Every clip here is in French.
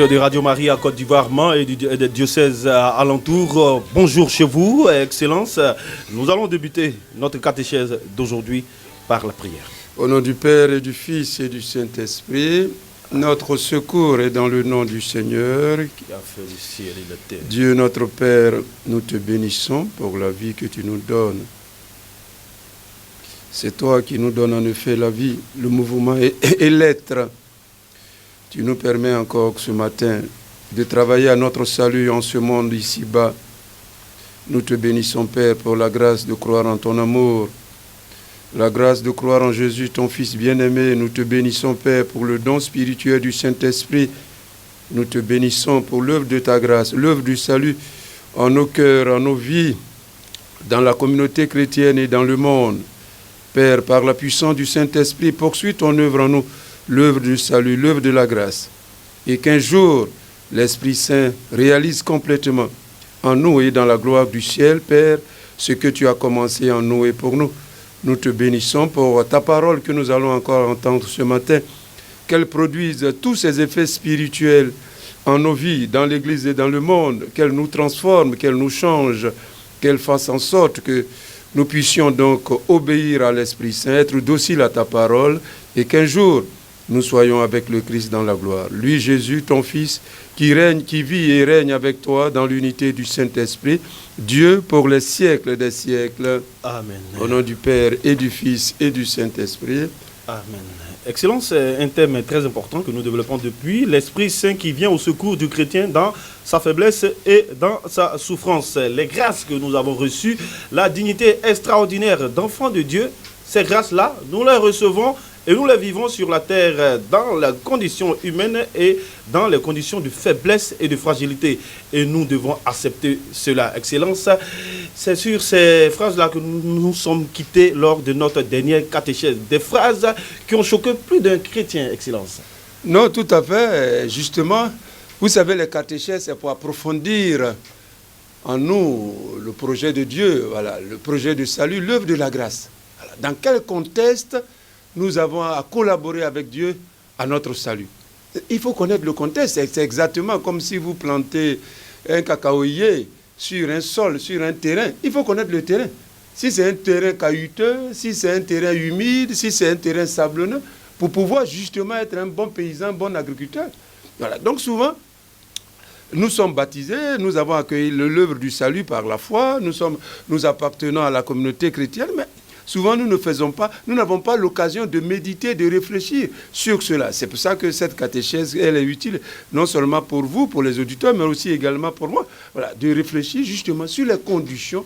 auditeurs de Radio Maria Côte d'Ivoire Mans et des diocèses alentours, bonjour chez vous, Excellence. Nous allons débuter notre catéchèse d'aujourd'hui par la prière. Au nom du Père et du Fils et du Saint-Esprit, notre secours est dans le nom du Seigneur qui a fait le ciel et la terre. Dieu notre Père, nous te bénissons pour la vie que tu nous donnes. C'est toi qui nous donnes en effet la vie, le mouvement et l'être. Tu nous permets encore ce matin de travailler à notre salut en ce monde ici-bas. Nous te bénissons, Père, pour la grâce de croire en ton amour, la grâce de croire en Jésus, ton Fils bien-aimé. Nous te bénissons, Père, pour le don spirituel du Saint-Esprit. Nous te bénissons pour l'œuvre de ta grâce, l'œuvre du salut en nos cœurs, en nos vies, dans la communauté chrétienne et dans le monde. Père, par la puissance du Saint-Esprit, poursuis ton œuvre en nous, l'œuvre du salut, l'œuvre de la grâce. Et qu'un jour, l'Esprit Saint réalise complètement en nous et dans la gloire du ciel, Père, ce que tu as commencé en nous et pour nous. Nous te bénissons pour ta parole que nous allons encore entendre ce matin, qu'elle produise tous ces effets spirituels en nos vies, dans l'Église et dans le monde, qu'elle nous transforme, qu'elle nous change, qu'elle fasse en sorte que nous puissions donc obéir à l'Esprit Saint, être dociles à ta parole, et qu'un jour, nous soyons avec le Christ dans la gloire. Lui, Jésus, ton Fils, qui règne, qui vit et règne avec toi dans l'unité du Saint-Esprit, Dieu pour les siècles des siècles. Amen. Au nom du Père et du Fils et du Saint-Esprit. Amen. Excellence, c'est un thème très important que nous développons depuis. L'Esprit Saint qui vient au secours du chrétien dans sa faiblesse et dans sa souffrance. Les grâces que nous avons reçues, la dignité extraordinaire d'enfants de Dieu, ces grâces-là, nous les recevons et nous les vivons sur la terre dans les conditions humaines et dans les conditions de faiblesse et de fragilité. Et nous devons accepter cela. Excellence, c'est sur ces phrases-là que nous nous sommes quittés lors de notre dernière catéchèse. Des phrases qui ont choqué plus d'un chrétien, Excellence. Non, tout à fait. Justement, vous savez, les catéchèses, c'est pour approfondir en nous le projet de Dieu, voilà, le projet de salut, l'œuvre de la grâce. Voilà. Dans quel contexte nous avons à collaborer avec Dieu à notre salut. Il faut connaître le contexte. C'est exactement comme si vous plantez un cacaoyer sur un sol, sur un terrain. Il faut connaître le terrain. Si c'est un terrain caillouteux, si c'est un terrain humide, si c'est un terrain sablonneux, pour pouvoir justement être un bon paysan, un bon agriculteur. Voilà. Donc souvent, nous sommes baptisés, nous avons accueilli l'œuvre du salut par la foi, nous appartenons à la communauté chrétienne, mais souvent, nous n'avons pas l'occasion de méditer, de réfléchir sur cela. C'est pour ça que cette catéchèse, elle est utile, non seulement pour vous, pour les auditeurs, mais aussi également pour moi. Voilà, de réfléchir justement sur les conditions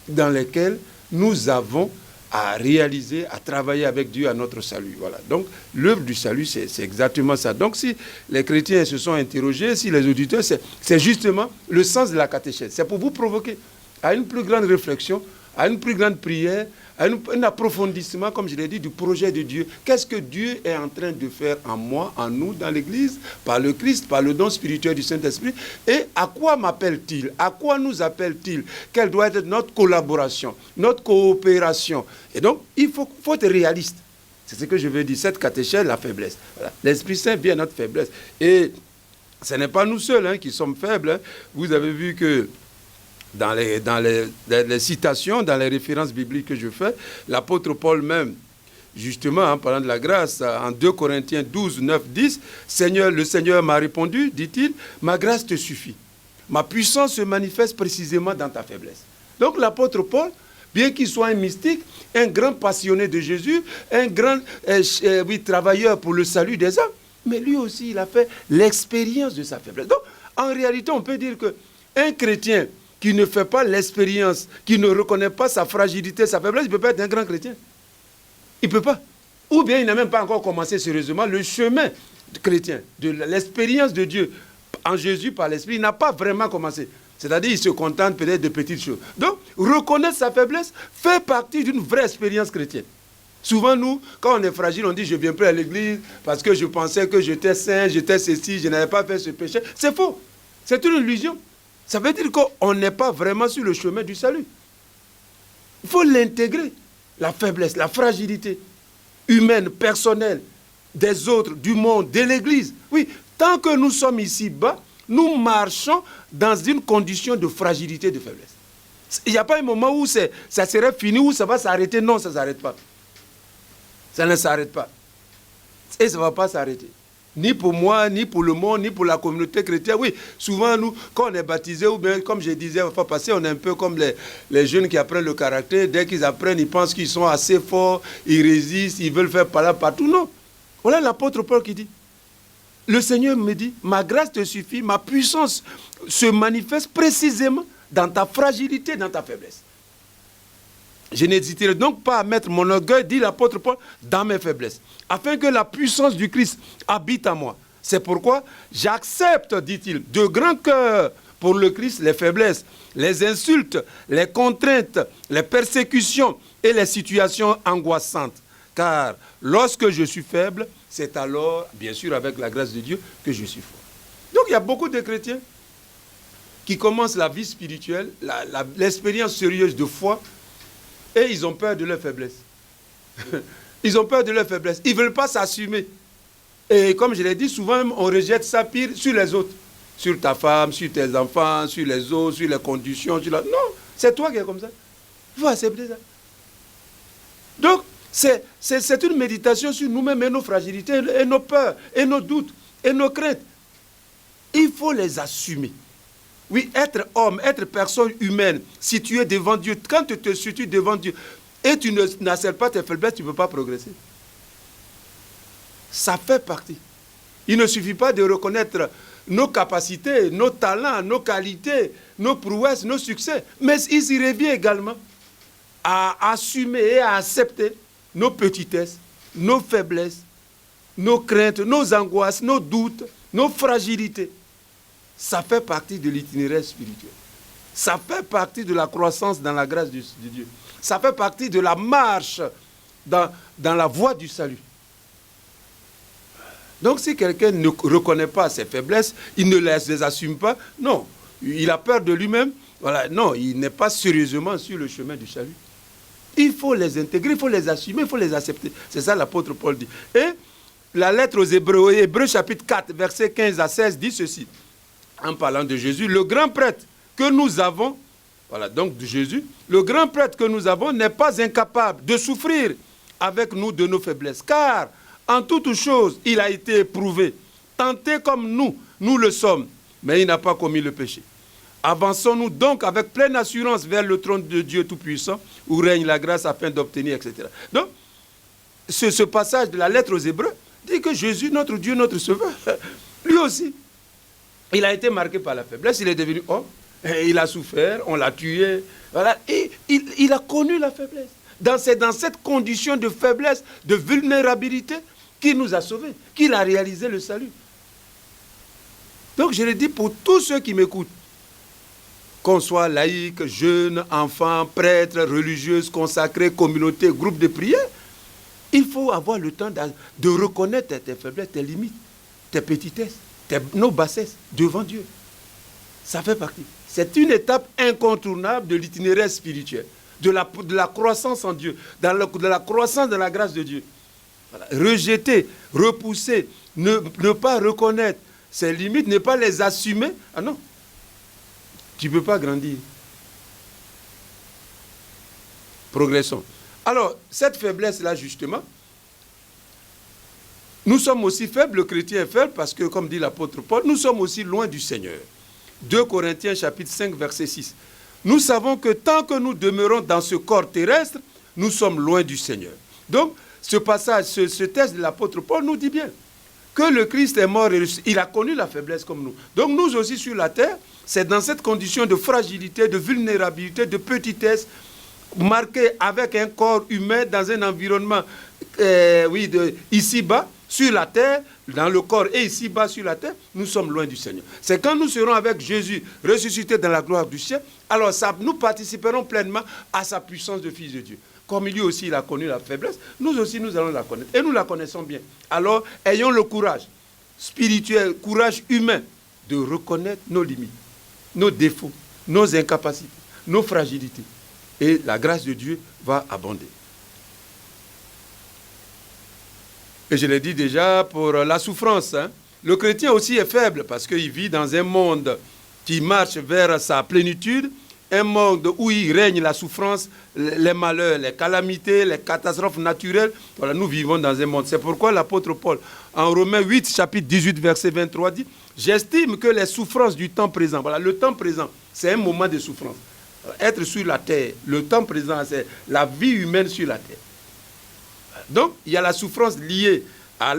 dans lesquelles nous avons à réaliser, à travailler avec Dieu à notre salut. Voilà. Donc, l'œuvre du salut, c'est exactement ça. Donc, si les chrétiens se sont interrogés, si les auditeurs, c'est justement le sens de la catéchèse. C'est pour vous provoquer à une plus grande réflexion, à une plus grande prière, un approfondissement, comme je l'ai dit, du projet de Dieu. Qu'est-ce que Dieu est en train de faire en moi, en nous, dans l'Église, par le Christ, par le don spirituel du Saint-Esprit? Et à quoi m'appelle-t-il? À quoi nous appelle-t-il? Quelle doit être notre collaboration, notre coopération? Et donc, il faut être réaliste. C'est ce que je veux dire, cette catéchèse, la faiblesse. Voilà. L'Esprit Saint vient à notre faiblesse. Et ce n'est pas nous seuls qui sommes faibles. Vous avez vu que dans les citations, dans les références bibliques que je fais, l'apôtre Paul même, justement, en parlant de la grâce, en 2 Corinthiens 12, 9, 10, le Seigneur m'a répondu, dit-il, ma grâce te suffit. Ma puissance se manifeste précisément dans ta faiblesse. Donc l'apôtre Paul, bien qu'il soit un mystique, un grand passionné de Jésus, un grand travailleur pour le salut des hommes, mais lui aussi, il a fait l'expérience de sa faiblesse. Donc, en réalité, on peut dire qu'un chrétien qui ne fait pas l'expérience, qui ne reconnaît pas sa fragilité, sa faiblesse, il ne peut pas être un grand chrétien. Il ne peut pas. Ou bien il n'a même pas encore commencé sérieusement le chemin chrétien, de l'expérience de Dieu en Jésus par l'Esprit. Il n'a pas vraiment commencé. C'est-à-dire qu'il se contente peut-être de petites choses. Donc, reconnaître sa faiblesse fait partie d'une vraie expérience chrétienne. Souvent, nous, quand on est fragile, on dit « je ne viens plus à l'église parce que je pensais que j'étais saint, j'étais ceci, je n'avais pas fait ce péché ». C'est faux. C'est une illusion. Ça veut dire qu'on n'est pas vraiment sur le chemin du salut. Il faut l'intégrer, la faiblesse, la fragilité humaine, personnelle, des autres, du monde, de l'Église. Oui, tant que nous sommes ici-bas, nous marchons dans une condition de fragilité, de faiblesse. Il n'y a pas un moment où ça serait fini, où ça va s'arrêter. Non, ça ne s'arrête pas. Ça ne s'arrête pas. Et ça ne va pas s'arrêter. Ni pour moi, ni pour le monde, ni pour la communauté chrétienne. Oui, souvent, nous, quand on est baptisé, ou bien, comme je disais la fois passée, on est un peu comme les jeunes qui apprennent le caractère. Dès qu'ils apprennent, ils pensent qu'ils sont assez forts, ils résistent, ils veulent faire par là, partout. Non. Voilà l'apôtre Paul qui dit. Le Seigneur me dit, ma grâce te suffit, ma puissance se manifeste précisément dans ta fragilité, dans ta faiblesse. Je n'hésiterai donc pas à mettre mon orgueil, dit l'apôtre Paul, dans mes faiblesses, afin que la puissance du Christ habite en moi. C'est pourquoi j'accepte, dit-il, de grand cœur pour le Christ les faiblesses, les insultes, les contraintes, les persécutions et les situations angoissantes. Car lorsque je suis faible, c'est alors, bien sûr, avec la grâce de Dieu, que je suis fort. Donc il y a beaucoup de chrétiens qui commencent la vie spirituelle, l'expérience sérieuse de foi, et ils ont peur de leur faiblesse. Ils ont peur de leur faiblesse. Ils ne veulent pas s'assumer. Et comme je l'ai dit, souvent on rejette ça pire sur les autres. Sur ta femme, sur tes enfants, sur les autres, sur les conditions. Non, c'est toi qui es comme ça. Il faut accepter ça. Donc, c'est une méditation sur nous-mêmes et nos fragilités, et nos peurs, et nos doutes, et nos craintes. Il faut les assumer. Oui, être homme, être personne humaine, située devant Dieu, quand tu te situes devant Dieu et tu n'acceptes pas tes faiblesses, tu ne peux pas progresser. Ça fait partie. Il ne suffit pas de reconnaître nos capacités, nos talents, nos qualités, nos prouesses, nos succès, mais il s'y revient également à assumer et à accepter nos petitesses, nos faiblesses, nos craintes, nos angoisses, nos doutes, nos fragilités. Ça fait partie de l'itinéraire spirituel. Ça fait partie de la croissance dans la grâce de Dieu. Ça fait partie de la marche dans la voie du salut. Donc si quelqu'un ne reconnaît pas ses faiblesses, il ne les assume pas, non, il a peur de lui-même, voilà, non, il n'est pas sérieusement sur le chemin du salut. Il faut les intégrer, il faut les assumer, il faut les accepter. C'est ça l'apôtre Paul dit. Et la lettre aux Hébreux, Hébreux chapitre 4, versets 15 à 16 dit ceci. En parlant de Jésus, le grand prêtre que nous avons, voilà donc de Jésus, le grand prêtre que nous avons n'est pas incapable de souffrir avec nous de nos faiblesses, car en toutes choses, il a été éprouvé, tenté comme nous le sommes, mais il n'a pas commis le péché. Avançons-nous donc avec pleine assurance vers le trône de Dieu Tout-Puissant, où règne la grâce afin d'obtenir, etc. Donc, ce passage de la lettre aux Hébreux dit que Jésus, notre Dieu, notre Sauveur, lui aussi, il a été marqué par la faiblesse, il est devenu homme, il a souffert, on l'a tué, voilà, et il a connu la faiblesse. C'est dans cette condition de faiblesse, de vulnérabilité, qu'il nous a sauvés, qu'il a réalisé le salut. Donc je le dis pour tous ceux qui m'écoutent, qu'on soit laïque, jeune, enfant, prêtre, religieuse, consacré, communauté, groupe de prière, il faut avoir le temps de reconnaître tes faiblesses, tes limites, tes petitesses, nos bassesses devant Dieu. Ça fait partie. C'est une étape incontournable de l'itinéraire spirituel, de la croissance en Dieu, de la croissance de la grâce de Dieu. Voilà. Rejeter, repousser, ne pas reconnaître ses limites, ne pas les assumer. Ah non, tu ne peux pas grandir. Progressons. Alors, cette faiblesse-là, justement, nous sommes aussi faibles, le chrétien est faible, parce que, comme dit l'apôtre Paul, nous sommes aussi loin du Seigneur. 2 Corinthiens, chapitre 5, verset 6. Nous savons que tant que nous demeurons dans ce corps terrestre, nous sommes loin du Seigneur. Donc, ce passage, ce texte de l'apôtre Paul nous dit bien que le Christ est mort et il a connu la faiblesse comme nous. Donc, nous aussi sur la terre, c'est dans cette condition de fragilité, de vulnérabilité, de petitesse, marquée avec un corps humain dans un environnement ici-bas, sur la terre, dans le corps et ici-bas sur la terre, nous sommes loin du Seigneur. C'est quand nous serons avec Jésus ressuscité dans la gloire du ciel, alors nous participerons pleinement à sa puissance de Fils de Dieu. Comme lui aussi, il a connu la faiblesse, nous aussi, nous allons la connaître. Et nous la connaissons bien. Alors, ayons le courage spirituel, courage humain, de reconnaître nos limites, nos défauts, nos incapacités, nos fragilités. Et la grâce de Dieu va abonder. Et je l'ai dit déjà pour la souffrance. Le chrétien aussi est faible parce qu'il vit dans un monde qui marche vers sa plénitude, un monde où il règne la souffrance, les malheurs, les calamités, les catastrophes naturelles. Voilà, nous vivons dans un monde. C'est pourquoi l'apôtre Paul, en Romains 8, chapitre 18, verset 23, dit « J'estime que les souffrances du temps présent, voilà, le temps présent, c'est un moment de souffrance. Être sur la terre, le temps présent, c'est la vie humaine sur la terre. Donc, il y a la souffrance liée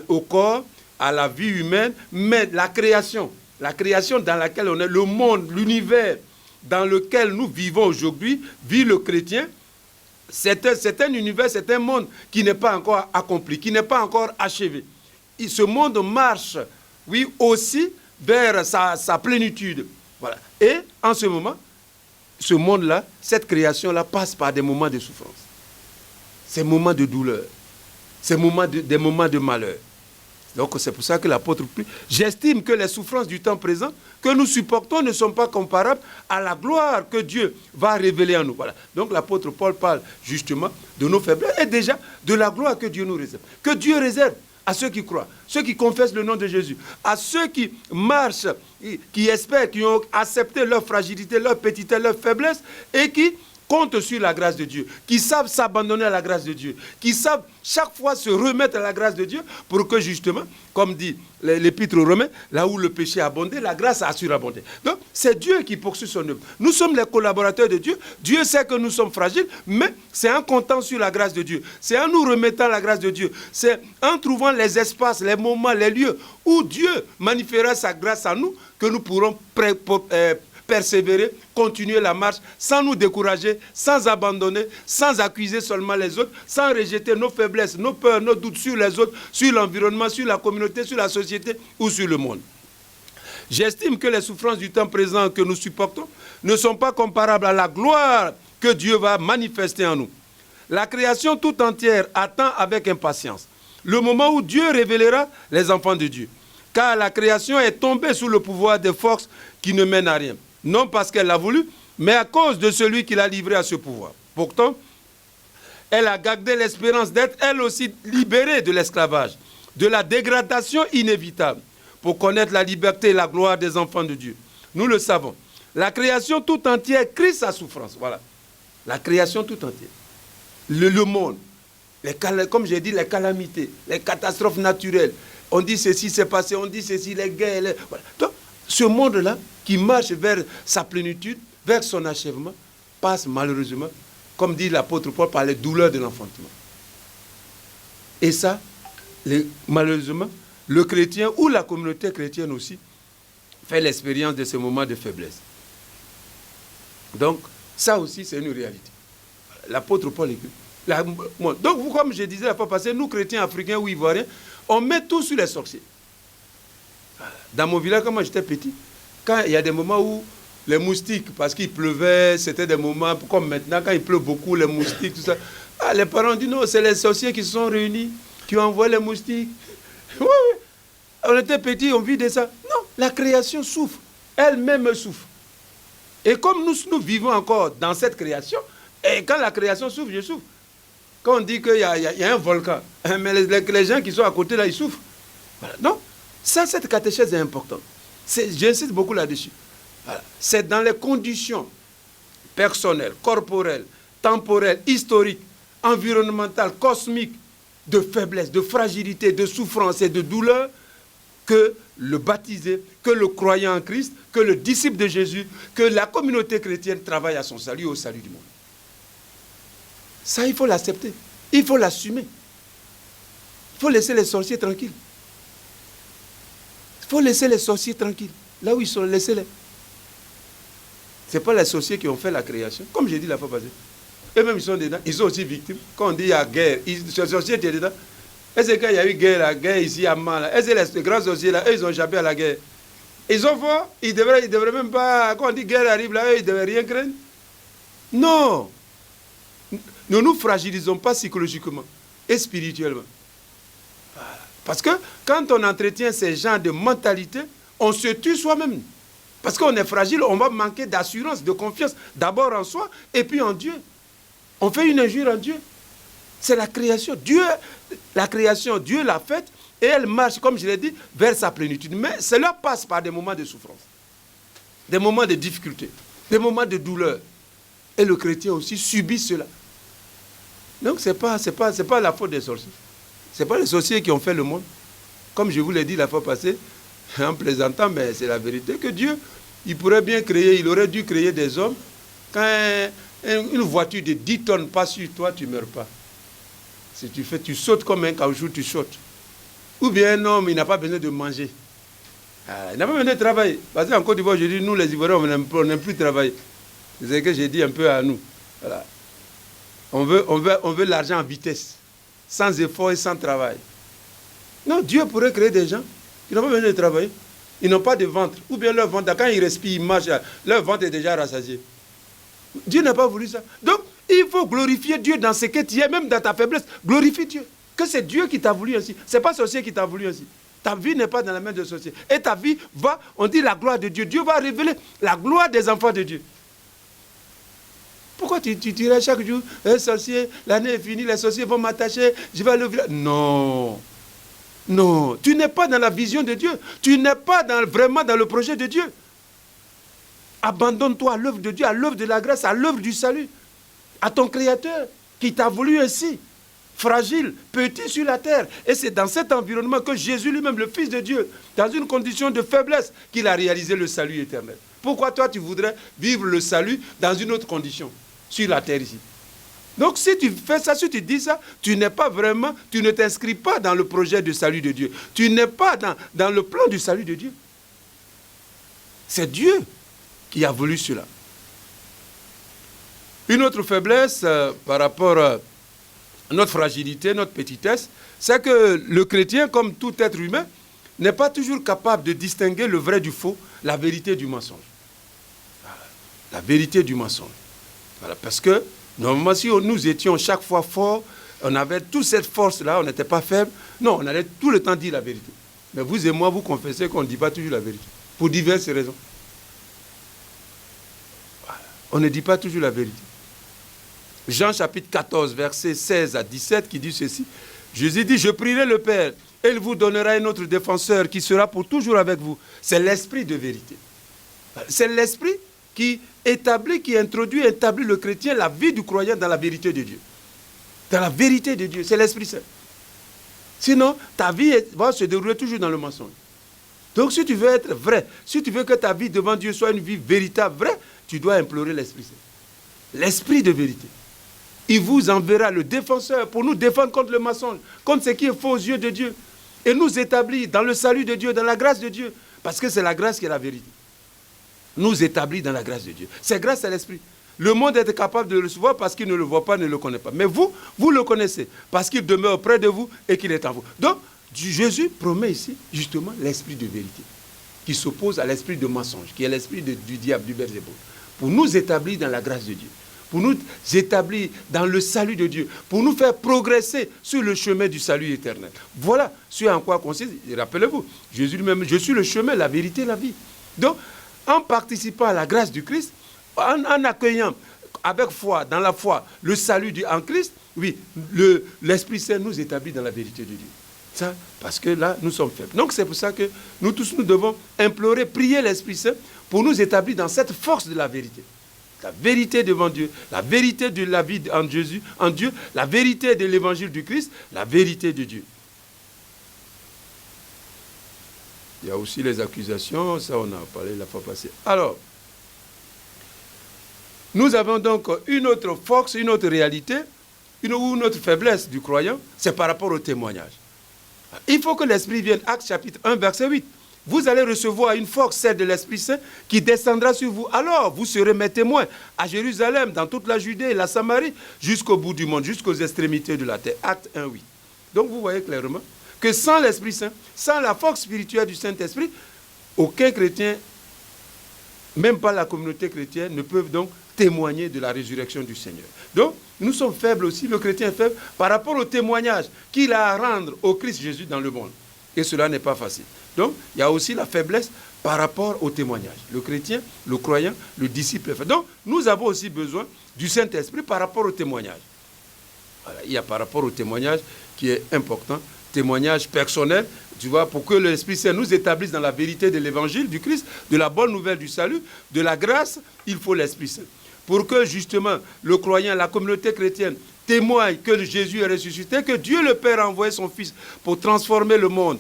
au corps, à la vie humaine, mais la création dans laquelle on est, le monde, l'univers dans lequel nous vivons aujourd'hui, vit le chrétien, c'est un univers, c'est un monde qui n'est pas encore accompli, qui n'est pas encore achevé. Et ce monde marche, oui, aussi vers sa plénitude. Voilà. Et en ce moment, ce monde-là, cette création-là passe par des moments de souffrance. Ces moments de douleur. Des moments de malheur. Donc c'est pour ça que l'apôtre prie. J'estime que les souffrances du temps présent que nous supportons ne sont pas comparables à la gloire que Dieu va révéler en nous. Voilà. Donc l'apôtre Paul parle justement de nos faiblesses et déjà de la gloire que Dieu nous réserve. Que Dieu réserve à ceux qui croient, ceux qui confessent le nom de Jésus, à ceux qui marchent, qui espèrent, qui ont accepté leur fragilité, leur petitesse, leur faiblesse et qui comptent sur la grâce de Dieu, qui savent s'abandonner à la grâce de Dieu, qui savent chaque fois se remettre à la grâce de Dieu pour que justement, comme dit l'épître aux Romains, là où le péché a abondé, la grâce a surabondé. Donc, c'est Dieu qui poursuit son œuvre. Nous sommes les collaborateurs de Dieu. Dieu sait que nous sommes fragiles, mais c'est en comptant sur la grâce de Dieu. C'est en nous remettant à la grâce de Dieu. C'est en trouvant les espaces, les moments, les lieux où Dieu manifestera sa grâce à nous que nous pourrons persévérer, continuer la marche, sans nous décourager, sans abandonner, sans accuser seulement les autres, sans rejeter nos faiblesses, nos peurs, nos doutes sur les autres, sur l'environnement, sur la communauté, sur la société ou sur le monde. J'estime que les souffrances du temps présent que nous supportons ne sont pas comparables à la gloire que Dieu va manifester en nous. La création tout entière attend avec impatience le moment où Dieu révélera les enfants de Dieu. Car la création est tombée sous le pouvoir des forces qui ne mènent à rien. Non parce qu'elle l'a voulu, mais à cause de celui qui l'a livré à ce pouvoir. Pourtant, elle a gardé l'espérance d'être elle aussi libérée de l'esclavage, de la dégradation inévitable, pour connaître la liberté et la gloire des enfants de Dieu. Nous le savons. La création tout entière crie sa souffrance. Voilà. La création tout entière. Le monde. Comme j'ai dit, les calamités, les catastrophes naturelles. On dit ceci s'est passé, on dit ceci, les guerres. Voilà. Donc, ce monde-là, qui marche vers sa plénitude, vers son achèvement, passe malheureusement, comme dit l'apôtre Paul, par les douleurs de l'enfantement. Et ça, malheureusement, le chrétien ou la communauté chrétienne aussi fait l'expérience de ce moment de faiblesse. Donc, ça aussi, c'est une réalité. L'apôtre Paul écrit. Donc, vous, comme je disais la fois passée, nous, chrétiens africains ou ivoiriens, on met tout sur les sorciers. Dans mon village, quand moi j'étais petit, quand il y a des moments où les moustiques, parce qu'il pleuvait, c'était des moments comme maintenant, quand il pleut beaucoup, les moustiques, tout ça. Ah, les parents disent non, c'est les sorciers qui se sont réunis, qui ont envoyé les moustiques. Oui, oui. On était petits, on vit de ça. Non, la création souffre. Elle-même souffre. Et comme nous vivons encore dans cette création, et quand la création souffre, je souffre. Quand on dit qu'il y a un volcan, mais les gens qui sont à côté, là, ils souffrent. Voilà. Donc, cette catéchèse est importante. J'insiste beaucoup là-dessus. Voilà. C'est dans les conditions personnelles, corporelles, temporelles, historiques, environnementales, cosmiques, de faiblesse, de fragilité, de souffrance et de douleur que le baptisé, que le croyant en Christ, que le disciple de Jésus, que la communauté chrétienne travaille à son salut et au salut du monde. Ça, il faut l'accepter. Il faut l'assumer. Il faut laisser les sorciers tranquilles. Il faut laisser les sorciers tranquilles. Là où ils sont, laissez-les. Ce n'est pas les sorciers qui ont fait la création. Comme j'ai dit la fois passée. Eux-mêmes, ils sont dedans. Ils sont aussi victimes. Quand on dit il y a guerre, les sorciers étaient dedans. Est-ce qu'il y a eu guerre, la guerre ici à Mali? Est-ce que les grands sorciers, là, eux, ils ont échappé à la guerre? Ils ont fort. Ils devraient même pas... Quand on dit guerre arrive, là, eux, ils ne devraient rien craindre. Non. Ne nous fragilisons pas psychologiquement et spirituellement. Voilà. Parce que quand on entretient ces genres de mentalité, on se tue soi-même. Parce qu'on est fragile, on va manquer d'assurance, de confiance, d'abord en soi et puis en Dieu. On fait une injure en Dieu. C'est la création. Dieu l'a faite et elle marche, comme je l'ai dit, vers sa plénitude. Mais cela passe par des moments de souffrance, des moments de difficulté, des moments de douleur. Et le chrétien aussi subit cela. Donc ce n'est pas la faute des sorciers. Ce n'est pas les sorciers qui ont fait le monde. Comme je vous l'ai dit la fois passée, en plaisantant, mais c'est la vérité, que Dieu, il pourrait bien créer, il aurait dû créer des hommes. Quand une voiture de 10 tonnes passe sur toi, tu ne meurs pas. Si tu sautes comme un caoutchouc, tu sautes. Ou bien un homme, il n'a pas besoin de manger. Il n'a pas besoin de travailler. Parce qu'en Côte d'Ivoire, je dis, nous les Ivoiriens, on n'aime plus travailler. C'est ce que j'ai dit un peu à nous. Voilà. On veut l'argent en vitesse, sans effort et sans travail. Non, Dieu pourrait créer des gens qui n'ont pas besoin de travailler. Ils n'ont pas de ventre. Ou bien leur ventre, quand ils respirent, ils marchent, leur ventre est déjà rassasié. Dieu n'a pas voulu ça. Donc, il faut glorifier Dieu dans ce que tu es, même dans ta faiblesse. Glorifie Dieu. Que c'est Dieu qui t'a voulu ainsi. Ce n'est pas sorcier qui t'a voulu ainsi. Ta vie n'est pas dans la main de sorcier. Et ta vie va, on dit la gloire de Dieu. Dieu va révéler la gloire des enfants de Dieu. Pourquoi tu dirais chaque jour, sorcier, l'année est finie, les sorciers vont m'attacher, je vais aller au village. Non. Non. Tu n'es pas dans la vision de Dieu. Tu n'es pas vraiment dans le projet de Dieu. Abandonne-toi à l'œuvre de Dieu, à l'œuvre de la grâce, à l'œuvre du salut. À ton Créateur qui t'a voulu ainsi. Fragile, petit sur la terre. Et c'est dans cet environnement que Jésus lui-même, le Fils de Dieu, dans une condition de faiblesse, qu'il a réalisé le salut éternel. Pourquoi toi, tu voudrais vivre le salut dans une autre condition, sur la terre ici? Donc si tu fais ça, si tu dis ça, tu n'es pas vraiment, tu ne t'inscris pas dans le projet de salut de Dieu. Tu n'es pas dans le plan du salut de Dieu. C'est Dieu qui a voulu cela. Une autre faiblesse par rapport à notre fragilité, notre petitesse, c'est que le chrétien, comme tout être humain, n'est pas toujours capable de distinguer le vrai du faux, la vérité du mensonge. Voilà. La vérité du mensonge. Voilà. Parce que, normalement, si nous étions chaque fois forts, on avait toute cette force-là, on n'était pas faible. Non, on allait tout le temps dire la vérité. Mais vous et moi, vous confessez qu'on ne dit pas toujours la vérité. Pour diverses raisons. Voilà. On ne dit pas toujours la vérité. Jean chapitre 14, versets 16 à 17, qui dit ceci. Jésus dit, je prierai le Père, et il vous donnera un autre défenseur qui sera pour toujours avec vous. C'est l'esprit de vérité. C'est l'esprit qui établit le chrétien, la vie du croyant dans la vérité de Dieu. Dans la vérité de Dieu, c'est l'Esprit Saint. Sinon, ta vie va se dérouler toujours dans le mensonge. Donc si tu veux être vrai, si tu veux que ta vie devant Dieu soit une vie véritable, vraie, tu dois implorer l'Esprit Saint. L'Esprit de vérité. Il vous enverra le défenseur pour nous défendre contre le mensonge, contre ce qui est faux aux yeux de Dieu. Et nous établir dans le salut de Dieu, dans la grâce de Dieu. Parce que c'est la grâce qui est la vérité. Nous établir dans la grâce de Dieu. C'est grâce à l'Esprit. Le monde est capable de le recevoir parce qu'il ne le voit pas, ne le connaît pas. Mais vous, vous le connaissez parce qu'il demeure auprès de vous et qu'il est en vous. Donc, Jésus promet ici justement l'esprit de vérité qui s'oppose à l'esprit de mensonge, qui est l'esprit du diable, du Belzébuth, pour nous établir dans la grâce de Dieu, pour nous établir dans le salut de Dieu, pour nous faire progresser sur le chemin du salut éternel. Voilà ce en quoi consiste, rappelez-vous, Jésus lui-même, je suis le chemin, la vérité, la vie. Donc, en participant à la grâce du Christ, en accueillant avec foi, dans la foi, le salut en Christ, oui, l'Esprit Saint nous établit dans la vérité de Dieu. Ça, parce que là, nous sommes faibles. Donc, c'est pour ça que nous tous, nous devons implorer, prier l'Esprit Saint pour nous établir dans cette force de la vérité. La vérité devant Dieu, la vérité de la vie en Jésus, en Dieu, la vérité de l'évangile du Christ, la vérité de Dieu. Il y a aussi les accusations, ça on a parlé la fois passée. Alors, nous avons donc une autre force, une autre réalité, une autre faiblesse du croyant, c'est par rapport au témoignage. Il faut que l'Esprit vienne, Actes chapitre 1, verset 8. Vous allez recevoir une force, celle de l'Esprit Saint, qui descendra sur vous. Alors, vous serez mes témoins à Jérusalem, dans toute la Judée et la Samarie, jusqu'au bout du monde, jusqu'aux extrémités de la terre. Acte 1, 8. Donc, vous voyez clairement que sans l'Esprit Saint, sans la force spirituelle du Saint-Esprit, aucun chrétien, même pas la communauté chrétienne, ne peut donc témoigner de la résurrection du Seigneur. Donc, nous sommes faibles aussi, le chrétien est faible, par rapport au témoignage qu'il a à rendre au Christ Jésus dans le monde. Et cela n'est pas facile. Donc, il y a aussi la faiblesse par rapport au témoignage. Le chrétien, le croyant, le disciple est faible. Donc, nous avons aussi besoin du Saint-Esprit par rapport au témoignage. Voilà, il y a par rapport au témoignage qui est important, témoignage personnel, tu vois, pour que l'Esprit Saint nous établisse dans la vérité de l'évangile du Christ, de la bonne nouvelle du salut, de la grâce, il faut l'Esprit Saint. Pour que justement le croyant, la communauté chrétienne témoigne que Jésus est ressuscité, que Dieu le Père a envoyé son Fils pour transformer le monde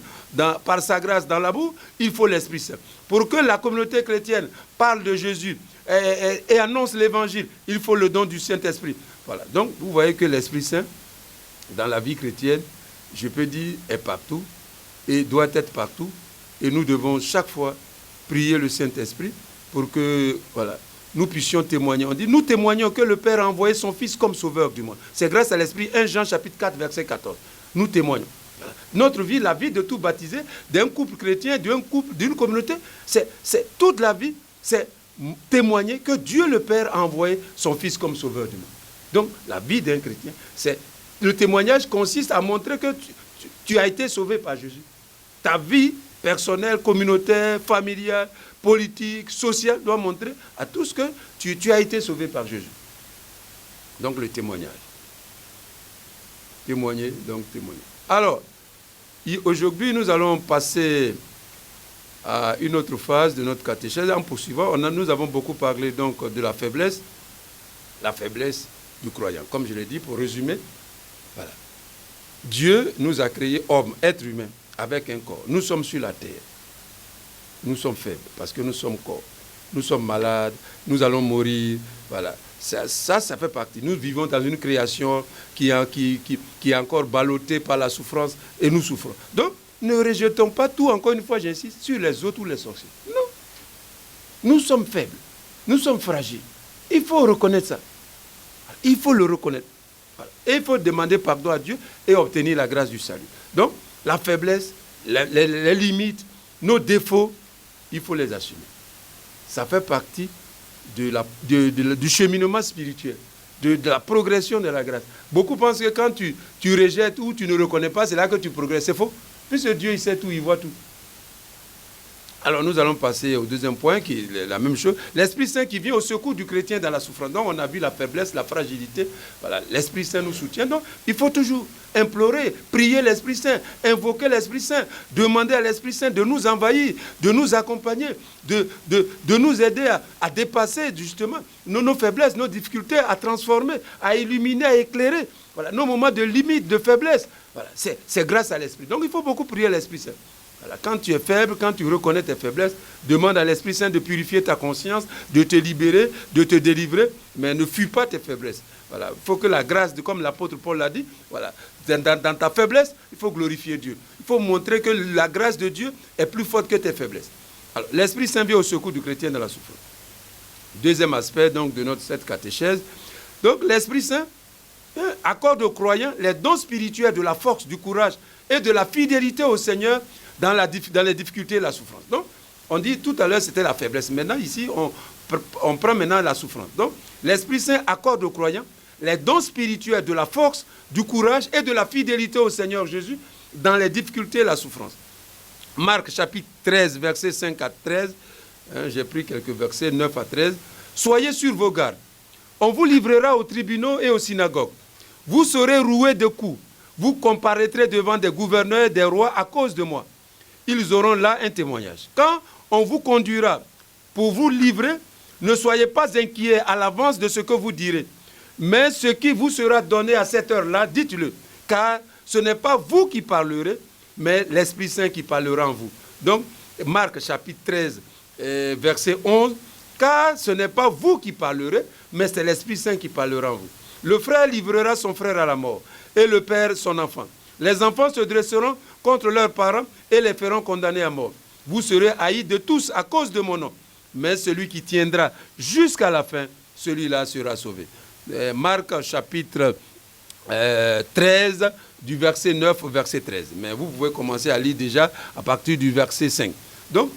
par sa grâce dans l'amour, il faut l'Esprit Saint. Pour que la communauté chrétienne parle de Jésus et annonce l'évangile, il faut le don du Saint-Esprit. Voilà. Donc vous voyez que l'Esprit Saint, dans la vie chrétienne, je peux dire, est partout et doit être partout. Et nous devons chaque fois prier le Saint-Esprit pour que, voilà, nous puissions témoigner. On dit, nous témoignons que le Père a envoyé son Fils comme sauveur du monde. C'est grâce à l'Esprit, 1 Jean chapitre 4, verset 14. Nous témoignons. Voilà. Notre vie, la vie de tout baptisé, d'un couple chrétien, d'une communauté, c'est toute la vie, c'est témoigner que Dieu le Père a envoyé son Fils comme sauveur du monde. Donc, la vie d'un chrétien, le témoignage consiste à montrer que tu as été sauvé par Jésus. Ta vie personnelle, communautaire, familiale, politique, sociale doit montrer à tous que tu as été sauvé par Jésus. Donc, le témoignage. Témoigner, donc témoigner. Alors, aujourd'hui, nous allons passer à une autre phase de notre catéchèse. En poursuivant, nous avons beaucoup parlé donc de la faiblesse du croyant. Comme je l'ai dit, pour résumer, voilà. Dieu nous a créés hommes, êtres humains, avec un corps. Nous sommes sur la terre. Nous sommes faibles parce que nous sommes corps. Nous sommes malades, nous allons mourir. Voilà. Ça fait partie. Nous vivons dans une création qui est encore ballottée par la souffrance et nous souffrons. Donc, ne rejetons pas tout, encore une fois, j'insiste, sur les autres ou les sorciers. Non. Nous sommes faibles. Nous sommes fragiles. Il faut reconnaître ça. Il faut le reconnaître. Voilà. Et il faut demander pardon à Dieu et obtenir la grâce du salut. Donc, la faiblesse, les limites, nos défauts, il faut les assumer. Ça fait partie du cheminement spirituel, de la progression de la grâce. Beaucoup pensent que quand tu rejettes ou tu ne reconnais pas, c'est là que tu progresses. C'est faux. Puisque Dieu, il sait tout, il voit tout. Alors nous allons passer au deuxième point, qui est la même chose. L'Esprit Saint qui vient au secours du chrétien dans la souffrance. Donc on a vu la faiblesse, la fragilité. Voilà, l'Esprit Saint nous soutient. Donc il faut toujours implorer, prier l'Esprit Saint, invoquer l'Esprit Saint, demander à l'Esprit Saint de nous envahir, de nous accompagner, de nous aider à dépasser justement nos faiblesses, nos difficultés, à transformer, à illuminer, à éclairer. Voilà, nos moments de limite, de faiblesse. Voilà, c'est grâce à l'Esprit. Donc il faut beaucoup prier l'Esprit Saint. Voilà, quand tu es faible, quand tu reconnais tes faiblesses, demande à l'Esprit Saint de purifier ta conscience, de te libérer, de te délivrer, mais ne fuis pas tes faiblesses. Voilà, il faut que la grâce, comme l'apôtre Paul l'a dit, voilà, dans ta faiblesse, il faut glorifier Dieu. Il faut montrer que la grâce de Dieu est plus forte que tes faiblesses. Alors, l'Esprit Saint vient au secours du chrétien dans la souffrance. Deuxième aspect donc, de cette catéchèse. Donc l'Esprit Saint accorde aux croyants les dons spirituels de la force, du courage et de la fidélité au Seigneur dans les difficultés et la souffrance. Donc, on dit tout à l'heure c'était la faiblesse. Maintenant, ici, on prend maintenant la souffrance. Donc, l'Esprit Saint accorde aux croyants les dons spirituels de la force, du courage et de la fidélité au Seigneur Jésus dans les difficultés et la souffrance. Marc chapitre 13, versets 5 à 13. J'ai pris quelques versets 9 à 13. Soyez sur vos gardes. On vous livrera aux tribunaux et aux synagogues. Vous serez roués de coups. Vous comparaîtrez devant des gouverneurs et des rois à cause de moi. Ils auront là un témoignage. Quand on vous conduira pour vous livrer, ne soyez pas inquiets à l'avance de ce que vous direz. Mais ce qui vous sera donné à cette heure-là, dites-le. Car ce n'est pas vous qui parlerez, mais l'Esprit Saint qui parlera en vous. Donc, Marc chapitre 13, verset 11. Car ce n'est pas vous qui parlerez, mais c'est l'Esprit Saint qui parlera en vous. Le frère livrera son frère à la mort, et le père son enfant. Les enfants se dresseront contre leurs parents et les feront condamner à mort. Vous serez haïs de tous à cause de mon nom. Mais celui qui tiendra jusqu'à la fin, celui-là sera sauvé. Marc chapitre 13, du verset 9 au verset 13. Mais vous pouvez commencer à lire déjà à partir du verset 5. Donc,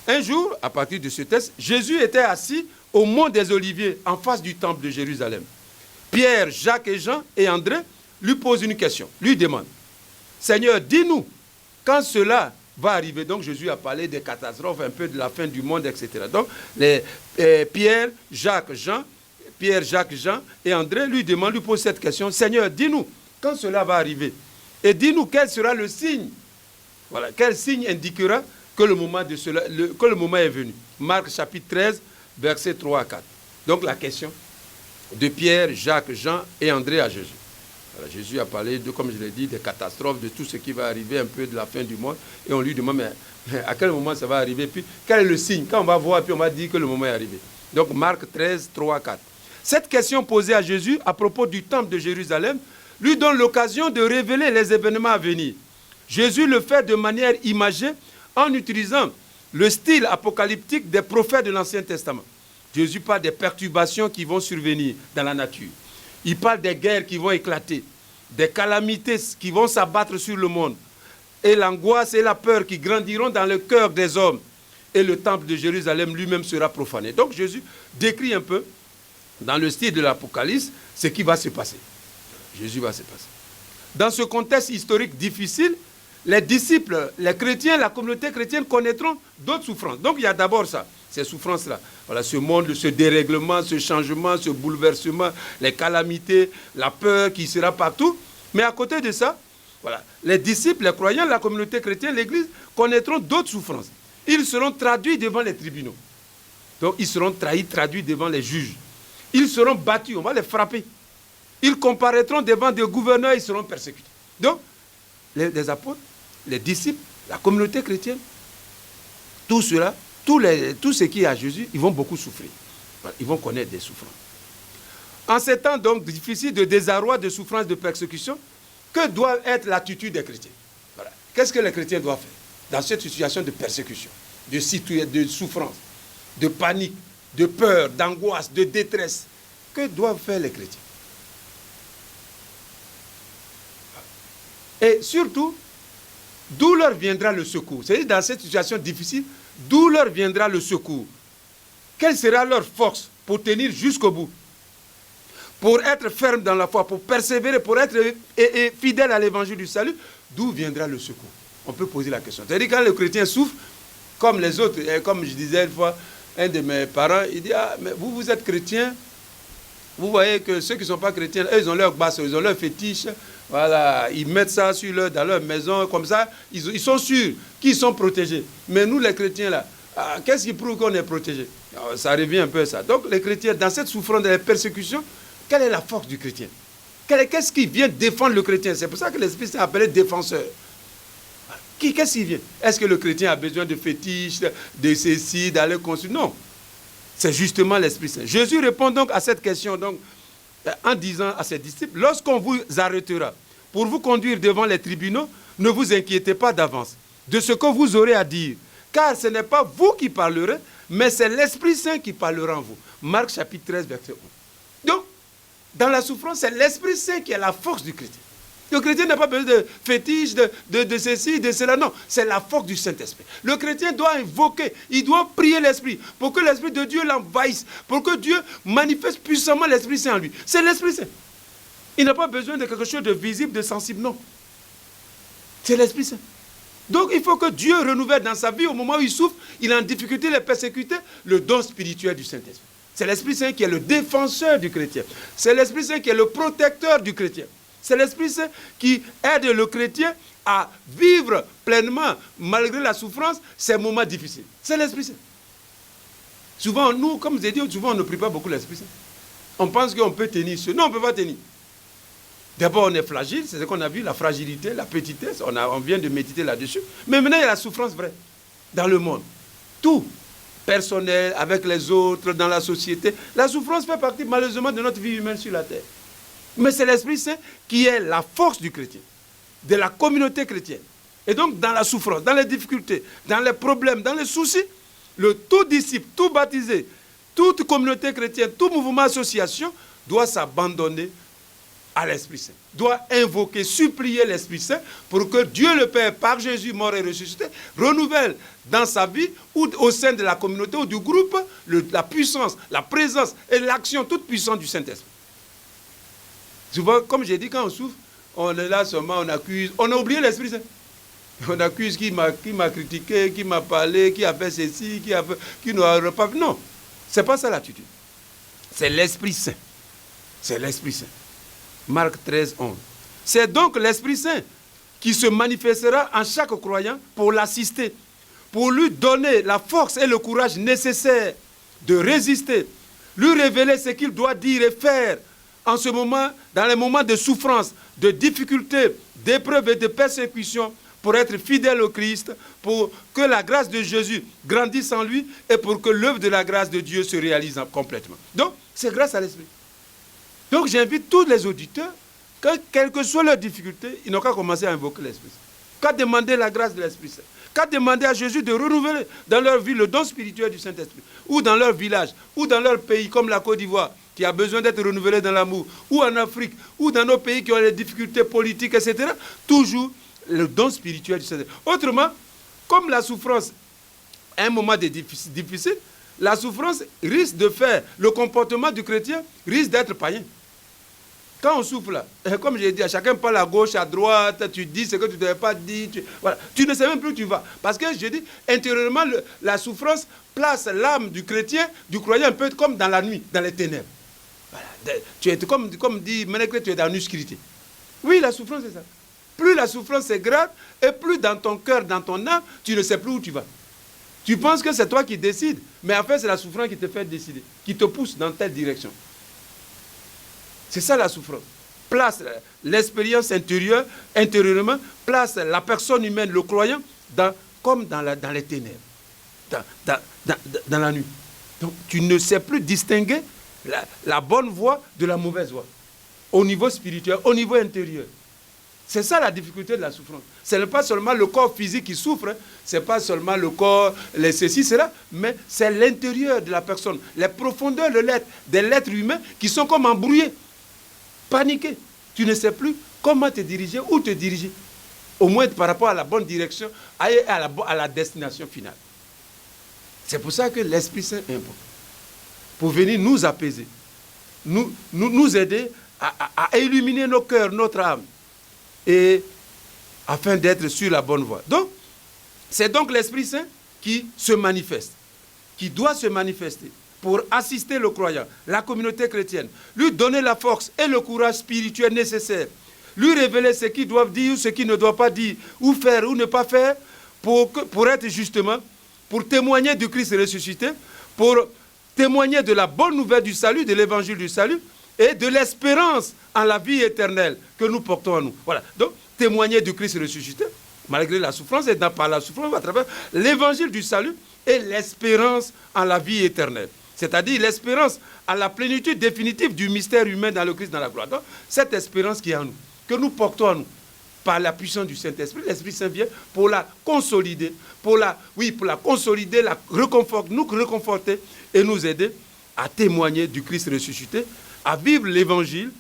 un jour, à partir de ce texte, Jésus était assis au mont des Oliviers, en face du temple de Jérusalem. Pierre, Jacques et Jean et André lui posent une question, lui demandent, Seigneur, dis-nous, quand cela va arriver. Donc Jésus a parlé des catastrophes, un peu de la fin du monde, etc. Donc Pierre, Jacques, Jean et André lui posent cette question, Seigneur, dis-nous, quand cela va arriver. Et dis-nous quel sera le signe. Voilà, quel signe indiquera que le moment, que le moment est venu. Marc chapitre 13, versets 3 à 4. Donc la question de Pierre, Jacques, Jean et André à Jésus. Voilà, Jésus a parlé, comme je l'ai dit, des catastrophes, de tout ce qui va arriver, un peu de la fin du monde. Et on lui demande, mais à quel moment ça va arriver? Puis quel est le signe? Quand on va voir, puis on va dire que le moment est arrivé. Donc Marc 13, 3 à 4. Cette question posée à Jésus à propos du temple de Jérusalem lui donne l'occasion de révéler les événements à venir. Jésus le fait de manière imagée en utilisant le style apocalyptique des prophètes de l'Ancien Testament. Jésus parle des perturbations qui vont survenir dans la nature. Il parle des guerres qui vont éclater, des calamités qui vont s'abattre sur le monde, et l'angoisse et la peur qui grandiront dans le cœur des hommes. Et le temple de Jérusalem lui-même sera profané. Donc Jésus décrit un peu, dans le style de l'Apocalypse, ce qui va se passer. Jésus va se passer. Dans ce contexte historique difficile, les disciples, les chrétiens, la communauté chrétienne connaîtront d'autres souffrances. Donc il y a d'abord ça, ces souffrances-là. Voilà, ce monde, ce dérèglement, ce changement, ce bouleversement, les calamités, la peur qui sera partout. Mais à côté de ça, voilà, les disciples, les croyants, la communauté chrétienne, l'Église connaîtront d'autres souffrances. Ils seront traduits devant les tribunaux. Donc ils seront traduits devant les juges. Ils seront battus, on va les frapper. Ils comparaîtront devant des gouverneurs, ils seront persécutés. Donc, les apôtres, les disciples, la communauté chrétienne, tout cela, tout ce qui est à Jésus, ils vont beaucoup souffrir. Ils vont connaître des souffrances. En ces temps donc difficiles de désarroi, de souffrance, de persécution, que doit être l'attitude des chrétiens? Voilà. Qu'est-ce que les chrétiens doivent faire dans cette situation de persécution, de souffrance, de panique, de peur, d'angoisse, de détresse? Que doivent faire les chrétiens? Et surtout, d'où leur viendra le secours? C'est-à-dire, dans cette situation difficile, d'où leur viendra le secours? Quelle sera leur force pour tenir jusqu'au bout? Pour être ferme dans la foi, pour persévérer, pour être fidèle à l'évangile du salut, d'où viendra le secours? On peut poser la question. C'est-à-dire, quand le chrétien souffre, comme les autres, et comme je disais une fois, un de mes parents, il dit, ah, mais vous êtes chrétien, vous voyez que ceux qui ne sont pas chrétiens, eux, ils ont leur basse, ils ont leur fétiche, voilà, ils mettent ça dans leur maison, comme ça, ils sont sûrs qu'ils sont protégés. Mais nous, les chrétiens, là, qu'est-ce qui prouve qu'on est protégés? Ça revient un peu à ça. Donc, les chrétiens, dans cette souffrance, dans les persécutions, quelle est la force du chrétien? Qu'est-ce qui vient défendre le chrétien? C'est pour ça que l'Esprit s'est appelé défenseur. Qu'est-ce qui vient? Est-ce que le chrétien a besoin de fétiches, de ceci, d'aller construire? Non. C'est justement l'Esprit Saint. Jésus répond donc à cette question donc, en disant à ses disciples, lorsqu'on vous arrêtera pour vous conduire devant les tribunaux, ne vous inquiétez pas d'avance de ce que vous aurez à dire, car ce n'est pas vous qui parlerez, mais c'est l'Esprit Saint qui parlera en vous. Marc chapitre 13, verset 11. Donc, dans la souffrance, c'est l'Esprit Saint qui est la force du chrétien. Le chrétien n'a pas besoin de fétiches, de ceci, de cela. Non, c'est la force du Saint-Esprit. Le chrétien doit invoquer, il doit prier l'Esprit pour que l'Esprit de Dieu l'envahisse, pour que Dieu manifeste puissamment l'Esprit Saint en lui. C'est l'Esprit Saint. Il n'a pas besoin de quelque chose de visible, de sensible, non. C'est l'Esprit Saint. Donc il faut que Dieu renouvelle dans sa vie, au moment où il souffre, il est en difficulté, il est persécuté, le don spirituel du Saint-Esprit. C'est l'Esprit Saint qui est le défenseur du chrétien. C'est l'Esprit Saint qui est le protecteur du chrétien. C'est l'Esprit Saint qui aide le chrétien à vivre pleinement, malgré la souffrance, ces moments difficiles. C'est l'Esprit Saint. Souvent, nous, comme je l'ai dit, souvent on ne prie pas beaucoup l'Esprit Saint. On pense qu'on peut tenir ce. Non, on ne peut pas tenir. D'abord, on est fragile, c'est ce qu'on a vu, la fragilité, la petitesse, on vient de méditer là-dessus. Mais maintenant, il y a la souffrance vraie dans le monde. Tout, personnel, avec les autres, dans la société. La souffrance fait partie, malheureusement, de notre vie humaine sur la terre. Mais c'est l'Esprit Saint qui est la force du chrétien, de la communauté chrétienne. Et donc, dans la souffrance, dans les difficultés, dans les problèmes, dans les soucis, tout disciple, tout baptisé, toute communauté chrétienne, tout mouvement, association, doit s'abandonner à l'Esprit Saint, doit invoquer, supplier l'Esprit Saint pour que Dieu le Père, par Jésus mort et ressuscité, renouvelle dans sa vie ou au sein de la communauté ou du groupe la puissance, la présence et l'action toute puissante du Saint-Esprit. Souvent, comme j'ai dit, quand on souffre, on est là seulement, on accuse, on a oublié l'Esprit Saint. On accuse qui m'a critiqué, qui m'a parlé, qui a fait ceci, qui n'aura pas fait. Non, ce n'est pas ça l'attitude. C'est l'Esprit Saint. C'est l'Esprit Saint. Marc 13, 11. C'est donc l'Esprit Saint qui se manifestera en chaque croyant pour l'assister, pour lui donner la force et le courage nécessaires de résister, lui révéler ce qu'il doit dire et faire en ce moment, dans les moments de souffrance, de difficulté, d'épreuve et de persécution, pour être fidèle au Christ, pour que la grâce de Jésus grandisse en lui et pour que l'œuvre de la grâce de Dieu se réalise complètement. Donc, c'est grâce à l'Esprit. Donc, j'invite tous les auditeurs, quelles que soient leurs difficultés, ils n'ont qu'à commencer à invoquer l'Esprit Saint, qu'à demander la grâce de l'Esprit Saint, qu'à demander à Jésus de renouveler dans leur vie le don spirituel du Saint-Esprit, ou dans leur village, ou dans leur pays, comme la Côte d'Ivoire, qui a besoin d'être renouvelé dans l'amour, ou en Afrique, ou dans nos pays qui ont des difficultés politiques, etc. Toujours le don spirituel du Saint-Esprit. Autrement, comme la souffrance est un moment difficile, la souffrance risque de faire, le comportement du chrétien risque d'être païen. Quand on souffre là, comme j'ai dit, à chacun parle à gauche, à droite, tu dis ce que tu ne devais pas dire, voilà. Tu ne sais même plus où tu vas. Parce que je dis, intérieurement, la souffrance place l'âme du chrétien, du croyant, un peu comme dans la nuit, dans les ténèbres. Voilà. Tu es comme dit Ménécré, tu es dans l'obscurité. Oui, la souffrance, c'est ça. Plus la souffrance est grave, et plus dans ton cœur, dans ton âme, tu ne sais plus où tu vas. Tu penses que c'est toi qui décides, mais en fait, c'est la souffrance qui te fait décider, qui te pousse dans telle direction. C'est ça la souffrance. Place l'expérience intérieurement, place la personne humaine, le croyant, comme dans les ténèbres, dans la nuit. Donc, tu ne sais plus distinguer la bonne voie de la mauvaise voie, au niveau spirituel, au niveau intérieur. C'est ça la difficulté de la souffrance. Ce n'est pas seulement le corps physique qui souffre, ce n'est pas seulement le corps, les ceci, cela, mais c'est l'intérieur de la personne, les profondeurs de l'être humain qui sont comme embrouillés, paniqués. Tu ne sais plus comment te diriger, où te diriger, au moins par rapport à la bonne direction, à la destination finale. C'est pour ça que l'Esprit Saint est important, pour venir nous apaiser, nous aider à illuminer nos cœurs, notre âme, et afin d'être sur la bonne voie. Donc, c'est donc l'Esprit Saint qui se manifeste, qui doit se manifester pour assister le croyant, la communauté chrétienne, lui donner la force et le courage spirituel nécessaire, lui révéler ce qu'il doit dire ou ce qu'il ne doit pas dire, ou faire ou ne pas faire, pour être justement, pour témoigner du Christ ressuscité, pour témoigner de la bonne nouvelle du salut, de l'évangile du salut, et de l'espérance en la vie éternelle que nous portons en nous. Voilà. Donc, témoigner du Christ ressuscité, malgré la souffrance, et par la souffrance, à travers l'évangile du salut et l'espérance en la vie éternelle. C'est-à-dire l'espérance à la plénitude définitive du mystère humain dans le Christ, dans la gloire. Donc, cette espérance qui est en nous, que nous portons en nous, par la puissance du Saint-Esprit, l'Esprit Saint vient pour la consolider, pour la consolider, nous réconforter et nous aider à témoigner du Christ ressuscité, à vivre l'évangile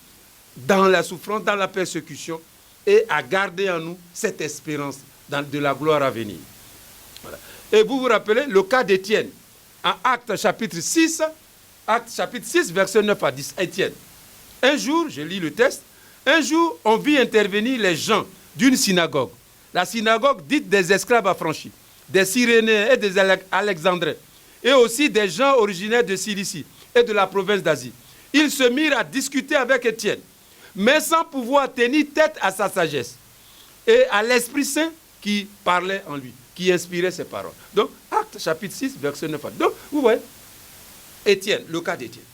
dans la souffrance, dans la persécution, et à garder en nous cette espérance de la gloire à venir. Voilà. Et vous vous rappelez le cas d'Étienne, en Actes chapitre 6, verset 9 à 10, Étienne. Un jour, je lis le texte, un jour, on vit intervenir les gens d'une synagogue, la synagogue dite des esclaves affranchis, des Cyrénéens et des Alexandrins, et aussi des gens originaires de Cilicie et de la province d'Asie. Ils se mirent à discuter avec Étienne, mais sans pouvoir tenir tête à sa sagesse et à l'Esprit Saint qui parlait en lui, qui inspirait ses paroles. Donc, Actes chapitre 6, verset 9 à 10. Donc, vous voyez, Étienne, le cas d'Étienne.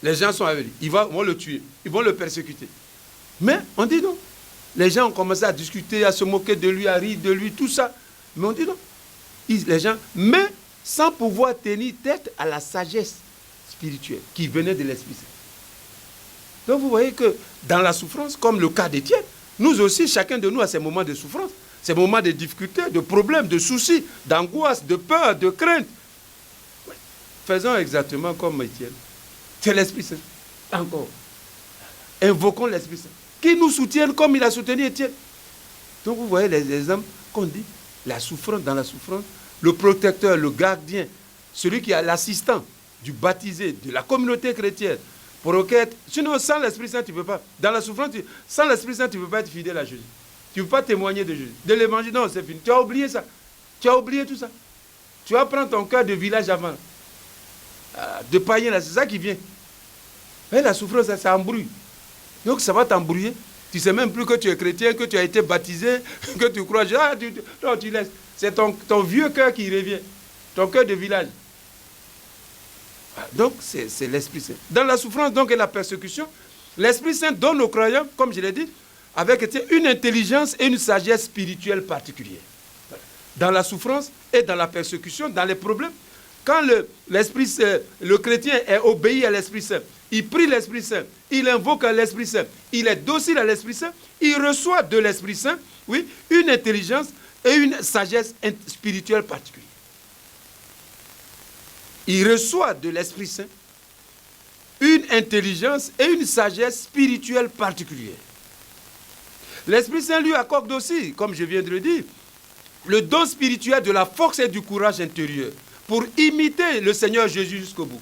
Les gens sont avec lui, ils vont le tuer, ils vont le persécuter. Mais on dit non. Les gens ont commencé à discuter, à se moquer de lui, à rire de lui, tout ça. Mais on dit non. Les gens, mais sans pouvoir tenir tête à la sagesse spirituelle qui venait de l'Esprit Saint. Donc vous voyez que dans la souffrance, comme le cas d'Étienne, nous aussi, chacun de nous a ses moments de souffrance, ses moments de difficultés, de problèmes, de soucis, d'angoisse, de peur, de crainte. Faisons exactement comme Étienne. C'est l'Esprit Saint. Encore. Invoquons l'Esprit Saint, qui nous soutienne comme il a soutenu Étienne. Donc vous voyez les exemples qu'on dit, la souffrance dans la souffrance, le protecteur, le gardien, celui qui est l'assistant du baptisé, de la communauté chrétienne, pour requête. Sinon, sans l'Esprit Saint, tu ne peux pas. Dans la souffrance, sans l'Esprit Saint, tu ne peux pas être fidèle à Jésus. Tu ne peux pas témoigner de Jésus. De l'évangile, non, c'est fini. Tu as oublié ça. Tu as oublié tout ça. Tu vas prendre ton cœur de village avant. De païen, là, c'est ça qui vient. Et la souffrance, ça embrouille. Donc ça va t'embrouiller. Tu ne sais même plus que tu es chrétien, que tu as été baptisé, que tu crois. Non, tu laisses. C'est ton vieux cœur qui revient. Ton cœur de village. Donc, c'est l'Esprit Saint. Dans la souffrance donc, et la persécution, l'Esprit Saint donne aux croyants, comme je l'ai dit, avec une intelligence et une sagesse spirituelle particulière. Dans la souffrance et dans la persécution, dans les problèmes, quand le chrétien est obéi à l'Esprit Saint, il prie l'Esprit Saint, il invoque l'Esprit Saint, il est docile à l'Esprit Saint, il reçoit de l'Esprit Saint, oui, une intelligence et une sagesse spirituelle particulière. Il reçoit de l'Esprit Saint une intelligence et une sagesse spirituelle particulière. L'Esprit Saint lui accorde aussi, comme je viens de le dire, le don spirituel de la force et du courage intérieur pour imiter le Seigneur Jésus jusqu'au bout.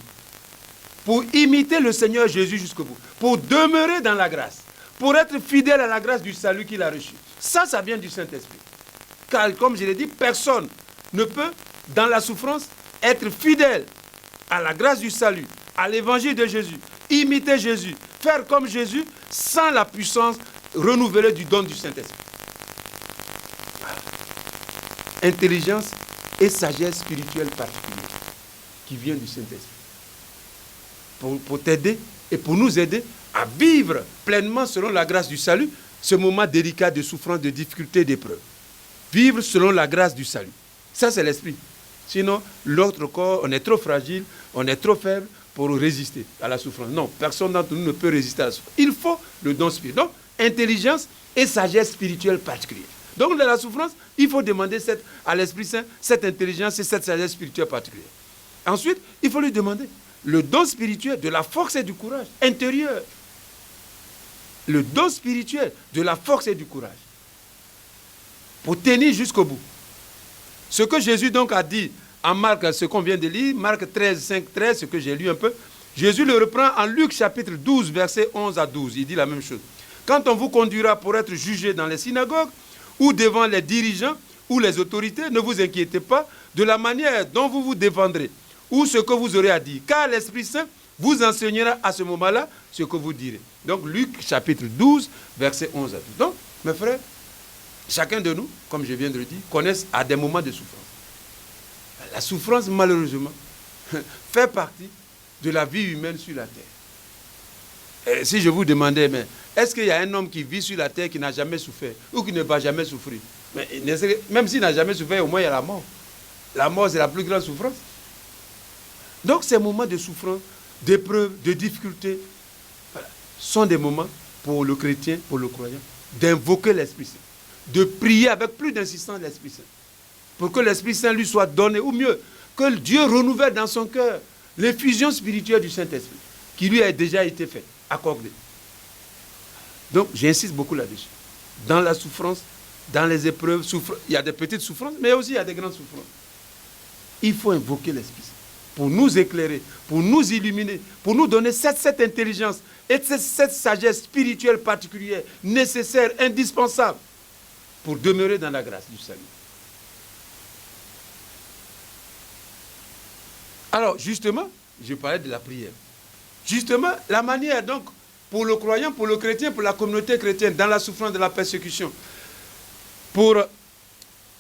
Pour imiter le Seigneur Jésus jusqu'au bout. Pour demeurer dans la grâce. Pour être fidèle à la grâce du salut qu'il a reçu. Ça vient du Saint-Esprit. Car, comme je l'ai dit, personne ne peut, dans la souffrance, être fidèle à la grâce du salut, à l'évangile de Jésus, imiter Jésus, faire comme Jésus, sans la puissance renouvelée du don du Saint-Esprit. Intelligence et sagesse spirituelle particulière qui vient du Saint-Esprit. Pour t'aider et pour nous aider à vivre pleinement selon la grâce du salut, ce moment délicat de souffrance, de difficulté, d'épreuve. Vivre selon la grâce du salut. Ça, c'est l'esprit. Sinon, l'autre corps, on est trop fragile, on est trop faible pour résister à la souffrance. Non, personne d'entre nous ne peut résister à la souffrance. Il faut le don spirituel. Donc, intelligence et sagesse spirituelle particulière. Donc, dans la souffrance, il faut demander à l'Esprit Saint cette intelligence et cette sagesse spirituelle particulière. Ensuite, il faut lui demander le don spirituel de la force et du courage intérieur. Le don spirituel de la force et du courage. Pour tenir jusqu'au bout. Ce que Jésus donc a dit en Marc, ce qu'on vient de lire, Marc 13, 5, 13, ce que j'ai lu un peu, Jésus le reprend en Luc chapitre 12, versets 11 à 12. Il dit la même chose. Quand on vous conduira pour être jugé dans les synagogues, ou devant les dirigeants, ou les autorités, ne vous inquiétez pas de la manière dont vous vous défendrez, ou ce que vous aurez à dire, car l'Esprit Saint vous enseignera à ce moment-là ce que vous direz. Donc Luc chapitre 12, versets 11 à 12. Donc, mes frères, chacun de nous, comme je viens de le dire, connaissent à des moments de souffrance. La souffrance, malheureusement, fait partie de la vie humaine sur la terre. Et si je vous demandais, mais est-ce qu'il y a un homme qui vit sur la terre qui n'a jamais souffert ou qui ne va jamais souffrir? Mais, même s'il n'a jamais souffert, au moins il y a la mort. La mort, c'est la plus grande souffrance. Donc ces moments de souffrance, d'épreuve, de difficulté, voilà, sont des moments pour le chrétien, pour le croyant, d'invoquer l'Esprit Saint, de prier avec plus d'insistance l'Esprit Saint, pour que l'Esprit Saint lui soit donné, ou mieux, que Dieu renouvelle dans son cœur l'effusion spirituelle du Saint-Esprit, qui lui a déjà été faite, accordée. Donc j'insiste beaucoup là-dessus. Dans la souffrance, dans les épreuves, il y a des petites souffrances, mais aussi il y a des grandes souffrances. Il faut invoquer l'Esprit Saint pour nous éclairer, pour nous illuminer, pour nous donner cette intelligence et cette sagesse spirituelle particulière, nécessaire, indispensable, pour demeurer dans la grâce du salut. Alors, justement, je parlais de la prière. Justement, la manière, donc, pour le croyant, pour le chrétien, pour la communauté chrétienne, dans la souffrance de la persécution, pour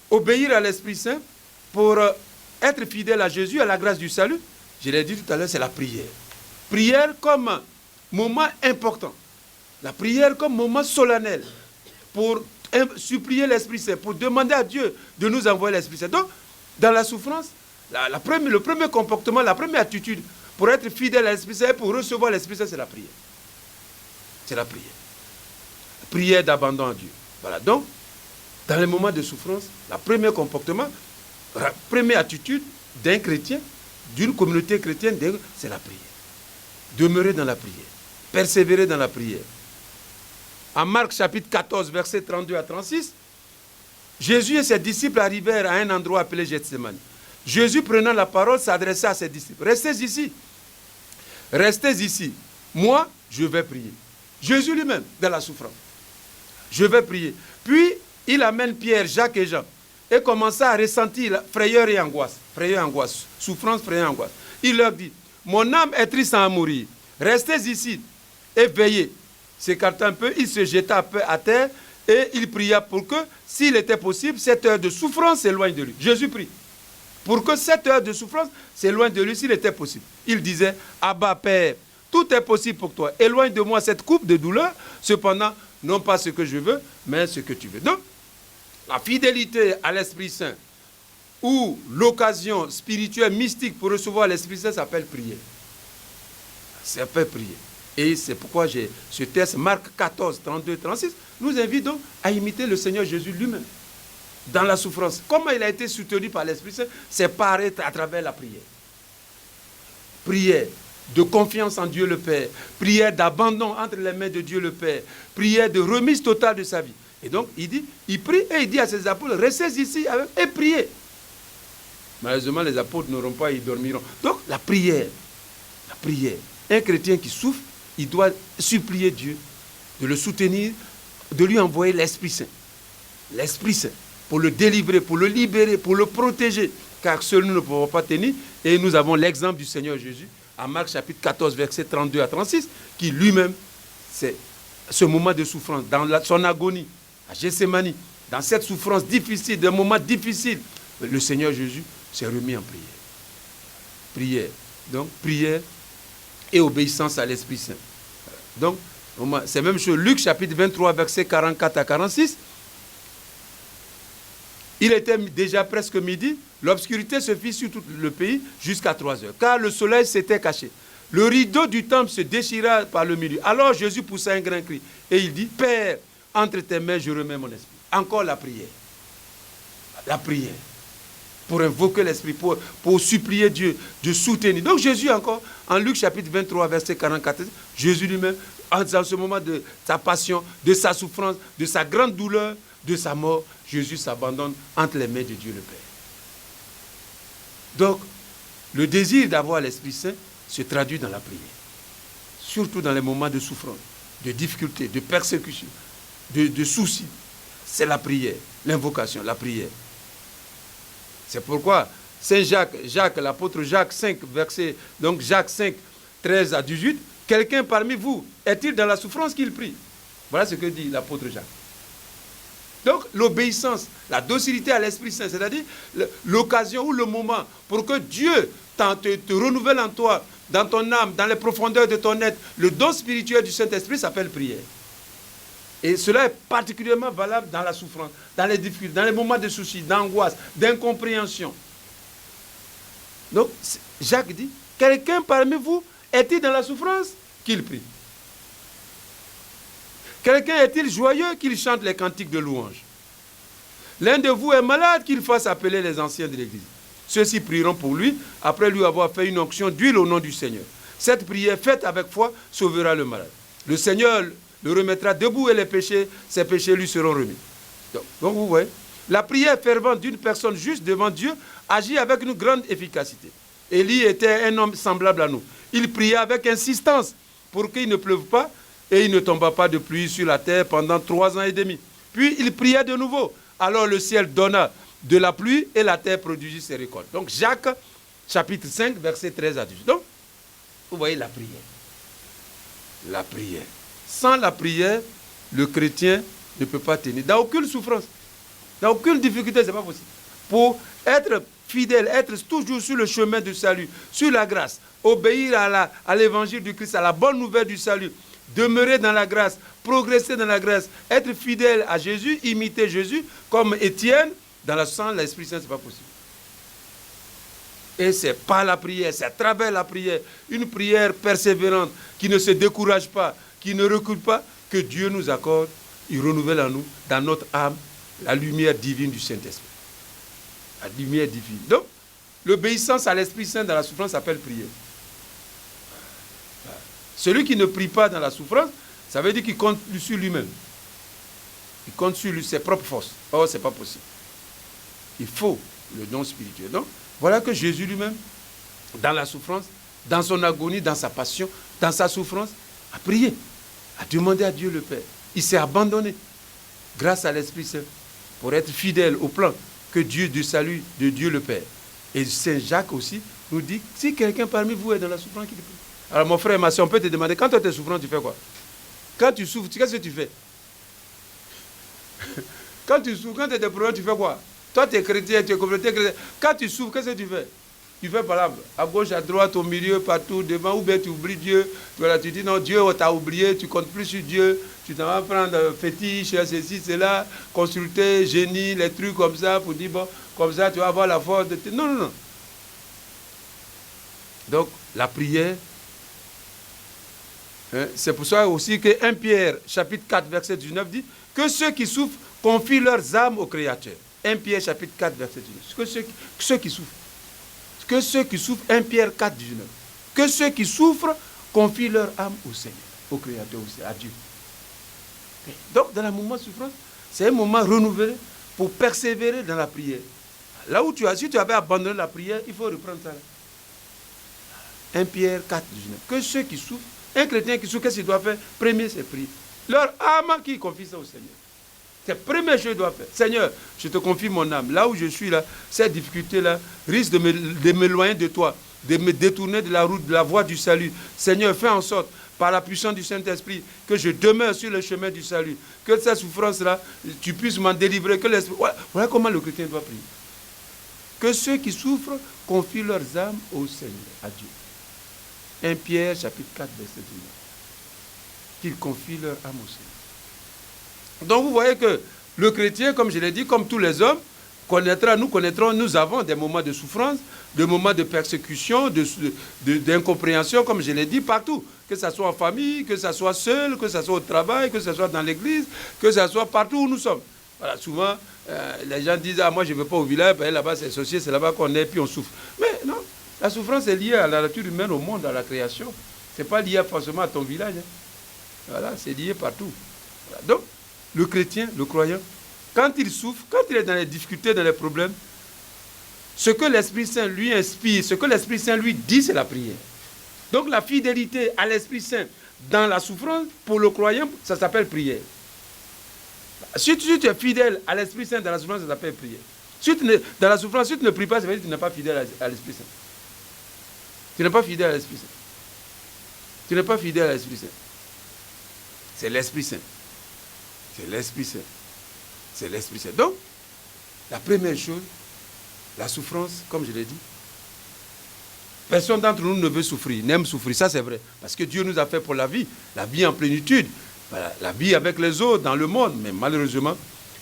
obéir à l'Esprit Saint, pour être fidèle à Jésus, à la grâce du salut, je l'ai dit tout à l'heure, c'est la prière. Prière comme moment important. La prière comme moment solennel. Pour supplier l'Esprit Saint, pour demander à Dieu de nous envoyer l'Esprit Saint. Donc, dans la souffrance, le premier comportement, la première attitude pour être fidèle à l'Esprit Saint, pour recevoir l'Esprit Saint, c'est la prière. C'est la prière. La prière d'abandon à Dieu. Voilà. Donc, dans les moments de souffrance, le premier comportement, la première attitude d'un chrétien, d'une communauté chrétienne, c'est la prière. Demeurer dans la prière. Persévérer dans la prière. En Marc chapitre 14, versets 32 à 36, Jésus et ses disciples arrivèrent à un endroit appelé Gethsémani. Jésus, prenant la parole, s'adressa à ses disciples. Restez ici. Restez ici. Moi, je vais prier. Jésus lui-même, dans la souffrance. Je vais prier. Puis, il amène Pierre, Jacques et Jean et commença à ressentir la frayeur et angoisse. Frayeur et angoisse. Souffrance, frayeur et angoisse. Il leur dit, mon âme est triste à mourir. Restez ici et veillez. s'écarta un peu, il se jeta un peu à terre et il pria pour que, s'il était possible, cette heure de souffrance s'éloigne de lui. Jésus prie pour que cette heure de souffrance s'éloigne de lui s'il était possible. Il disait, Abba Père, tout est possible pour toi. Éloigne de moi cette coupe de douleur, cependant, non pas ce que je veux, mais ce que tu veux. Donc, la fidélité à l'Esprit Saint, ou l'occasion spirituelle, mystique pour recevoir l'Esprit Saint s'appelle prier. Ça s'appelle prier. Et c'est pourquoi j'ai ce texte, Marc 14, 32, 36, nous invite donc à imiter le Seigneur Jésus lui-même dans la souffrance. Comment il a été soutenu par l'Esprit Saint, c'est par être à travers la prière. Prière de confiance en Dieu le Père, prière d'abandon entre les mains de Dieu le Père, prière de remise totale de sa vie. Et donc, il prie et il dit à ses apôtres, restez ici et priez. Malheureusement, les apôtres n'auront pas, ils dormiront. Donc, la prière. Un chrétien qui souffre, il doit supplier Dieu de le soutenir, de lui envoyer l'Esprit Saint. L'Esprit Saint, pour le délivrer, pour le libérer, pour le protéger. Car seuls nous ne pouvons pas tenir. Et nous avons l'exemple du Seigneur Jésus, à Marc chapitre 14, versets 32 à 36, qui lui-même, c'est ce moment de souffrance, dans son agonie, à Gethsémani, dans cette souffrance difficile, d'un moment difficile, le Seigneur Jésus s'est remis en prière. Prière. Donc, prière et obéissance à l'Esprit Saint. Donc, c'est même chose. Luc chapitre 23, versets 44 à 46. Il était déjà presque midi. L'obscurité se fit sur tout le pays jusqu'à 3 heures, car le soleil s'était caché. Le rideau du temple se déchira par le milieu. Alors Jésus poussa un grand cri et il dit, Père, entre tes mains, je remets mon esprit. Encore la prière. La prière. Pour invoquer l'esprit, pour supplier Dieu, de soutenir. Donc Jésus encore, en Luc chapitre 23, verset 44, Jésus lui-même, dans ce moment de sa passion, de sa souffrance, de sa grande douleur, de sa mort, Jésus s'abandonne entre les mains de Dieu le Père. Donc, le désir d'avoir l'Esprit Saint se traduit dans la prière. Surtout dans les moments de souffrance, de difficulté, de persécution, de soucis. C'est la prière, l'invocation, la prière. C'est pourquoi Saint Jacques, l'apôtre Jacques 5, verset, donc Jacques 5, 13 à 18, quelqu'un parmi vous est-il dans la souffrance qu'il prie? Voilà ce que dit l'apôtre Jacques. Donc l'obéissance, la docilité à l'Esprit Saint, c'est-à-dire l'occasion ou le moment pour que Dieu te renouvelle en toi, dans ton âme, dans les profondeurs de ton être, le don spirituel du Saint-Esprit s'appelle prière. Et cela est particulièrement valable dans la souffrance, dans les difficultés, dans les moments de soucis, d'angoisse, d'incompréhension. Donc, Jacques dit, quelqu'un parmi vous est-il dans la souffrance? Qu'il prie. Quelqu'un est-il joyeux? Qu'il chante les cantiques de louange. L'un de vous est malade? Qu'il fasse appeler les anciens de l'Église. Ceux-ci prieront pour lui, après lui avoir fait une onction d'huile au nom du Seigneur. Cette prière faite avec foi sauvera le malade. Le Seigneur le remettra debout et ses péchés lui seront remis. Donc vous voyez, la prière fervente d'une personne juste devant Dieu agit avec une grande efficacité. Élie était un homme semblable à nous. Il pria avec insistance pour qu'il ne pleuve pas et il ne tomba pas de pluie sur la terre pendant 3 ans et demi. Puis il pria de nouveau. Alors le ciel donna de la pluie et la terre produisit ses récoltes. Donc Jacques, chapitre 5, verset 13 à 18. Donc, vous voyez la prière. La prière. Sans la prière, le chrétien ne peut pas tenir. Dans aucune souffrance, dans aucune difficulté, ce n'est pas possible. Pour être fidèle, être toujours sur le chemin du salut, sur la grâce, obéir à l'évangile du Christ, à la bonne nouvelle du salut, demeurer dans la grâce, progresser dans la grâce, être fidèle à Jésus, imiter Jésus, comme Étienne, sans l'Esprit Saint, ce n'est pas possible. Et c'est par la prière, c'est à travers la prière, une prière persévérante, qui ne se décourage pas, qui ne recule pas, que Dieu nous accorde, il renouvelle en nous, dans notre âme, la lumière divine du Saint-Esprit. La lumière divine. Donc, l'obéissance à l'Esprit Saint dans la souffrance s'appelle prière. Celui qui ne prie pas dans la souffrance, ça veut dire qu'il compte sur lui-même. Il compte sur ses propres forces. Oh, ce n'est pas possible. Il faut le don spirituel. Donc, voilà que Jésus lui-même, dans la souffrance, dans son agonie, dans sa passion, dans sa souffrance, a prié, a demandé à Dieu le Père. Il s'est abandonné grâce à l'Esprit Saint pour être fidèle au plan que Dieu du salut de Dieu le Père. Et Saint Jacques aussi nous dit, si quelqu'un parmi vous est dans la souffrance, qu'il prie. Alors mon frère et ma soeur, on peut te demander, quand tu es souffrant, tu fais quoi? Quand tu souffres, qu'est-ce que tu fais? Quand tu souffres, quand tu as des problèmes, tu fais quoi? Toi, tu es chrétien, tu es communauté chrétienne. Quand tu souffres, qu'est-ce que tu fais? Tu fais par exemple, à gauche, à droite, au milieu, partout, devant, ou bien tu oublies Dieu. Voilà, tu dis non, Dieu t'a oublié, tu comptes plus sur Dieu. Tu t'en vas prendre fétiche, ceci, cela, consulter, génie, les trucs comme ça, pour dire, bon, comme ça, tu vas avoir la force de... Non, non, non. Donc, la prière, hein, c'est pour ça aussi que 1 Pierre, chapitre 4, verset 19, dit que ceux qui souffrent confient leurs âmes au Créateur. 1 Pierre, chapitre 4, verset 19. Que ceux qui souffrent. Que ceux qui souffrent, 1 Pierre 4, 19. Que ceux qui souffrent confient leur âme au Seigneur, au Créateur aussi, à Dieu. Donc, dans le moment de souffrance, c'est un moment renouvelé pour persévérer dans la prière. Là où si tu avais abandonné la prière, il faut reprendre ça. 1 Pierre 4, 19. Que ceux qui souffrent, un chrétien qui souffre, qu'est-ce qu'il doit faire? Premier, c'est prier. Leur âme qui confie ça au Seigneur. C'est la première chose qu'il doit faire. Seigneur, je te confie mon âme. Là où je suis, là, cette difficulté-là risque de m'éloigner de toi, de me détourner de la route, de la voie du salut. Seigneur, fais en sorte, par la puissance du Saint-Esprit, que je demeure sur le chemin du salut. Que cette souffrance-là, tu puisses m'en délivrer. Que l'esprit... Voilà comment le chrétien doit prier. Que ceux qui souffrent confient leurs âmes au Seigneur, à Dieu. 1 Pierre, chapitre 4, verset 19. Qu'ils confient leur âme au Seigneur. Donc vous voyez que le chrétien, comme je l'ai dit, comme tous les hommes, nous avons des moments de souffrance, des moments de persécution, d'incompréhension, comme je l'ai dit, partout. Que ce soit en famille, que ce soit seul, que ce soit au travail, que ce soit dans l'église, que ce soit partout où nous sommes. Voilà, souvent, les gens disent, ah, moi je ne vais pas au village, là-bas c'est associé, c'est là-bas qu'on est, puis on souffre. Mais non, la souffrance est liée à la nature humaine, au monde, à la création. Ce n'est pas lié forcément à ton village. Hein. Voilà, c'est lié partout. Voilà. Donc, le chrétien, le croyant, quand il souffre, quand il est dans les difficultés, dans les problèmes, ce que l'Esprit Saint lui inspire, ce que l'Esprit Saint lui dit, c'est la prière. Donc la fidélité à l'Esprit Saint dans la souffrance, pour le croyant, ça s'appelle prière. Si tu es fidèle à l'Esprit Saint dans la souffrance, ça s'appelle prière. Dans la souffrance, si tu ne pries pas, ça veut dire que tu n'es pas fidèle à l'Esprit Saint. Tu n'es pas fidèle à l'Esprit Saint. Tu n'es pas fidèle à l'Esprit Saint. C'est l'Esprit Saint. C'est l'Esprit Saint. C'est l'Esprit Saint. Donc, la première chose, la souffrance, comme je l'ai dit, personne d'entre nous ne veut souffrir, n'aime souffrir. Ça, c'est vrai. Parce que Dieu nous a fait pour la vie en plénitude, voilà, la vie avec les autres dans le monde. Mais malheureusement,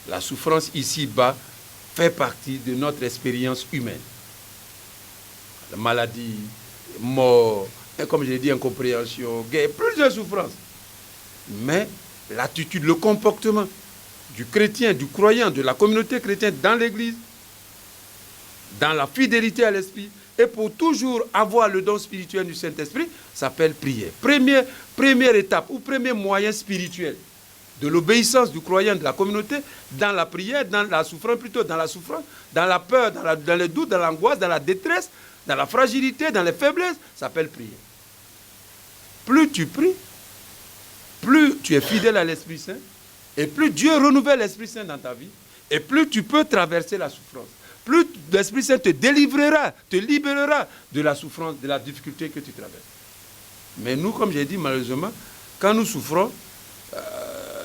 la souffrance ici-bas fait partie de notre expérience humaine. La maladie, mort, et comme je l'ai dit, incompréhension, guerre, plusieurs souffrances. Mais l'attitude, le comportement du chrétien, du croyant, de la communauté chrétienne dans l'église, dans la fidélité à l'esprit, et pour toujours avoir le don spirituel du Saint-Esprit, s'appelle prière. Première étape ou premier moyen spirituel de l'obéissance du croyant de la communauté, dans la prière, dans la souffrance, plutôt dans la souffrance, dans la peur, dans le doute, dans l'angoisse, dans la détresse, dans la fragilité, dans les faiblesses, s'appelle prière. Plus tu pries, plus tu es fidèle à l'Esprit Saint, et plus Dieu renouvelle l'Esprit Saint dans ta vie, et plus tu peux traverser la souffrance. Plus l'Esprit Saint te délivrera, te libérera de la souffrance, de la difficulté que tu traverses. Mais nous, comme j'ai dit, malheureusement, quand nous souffrons,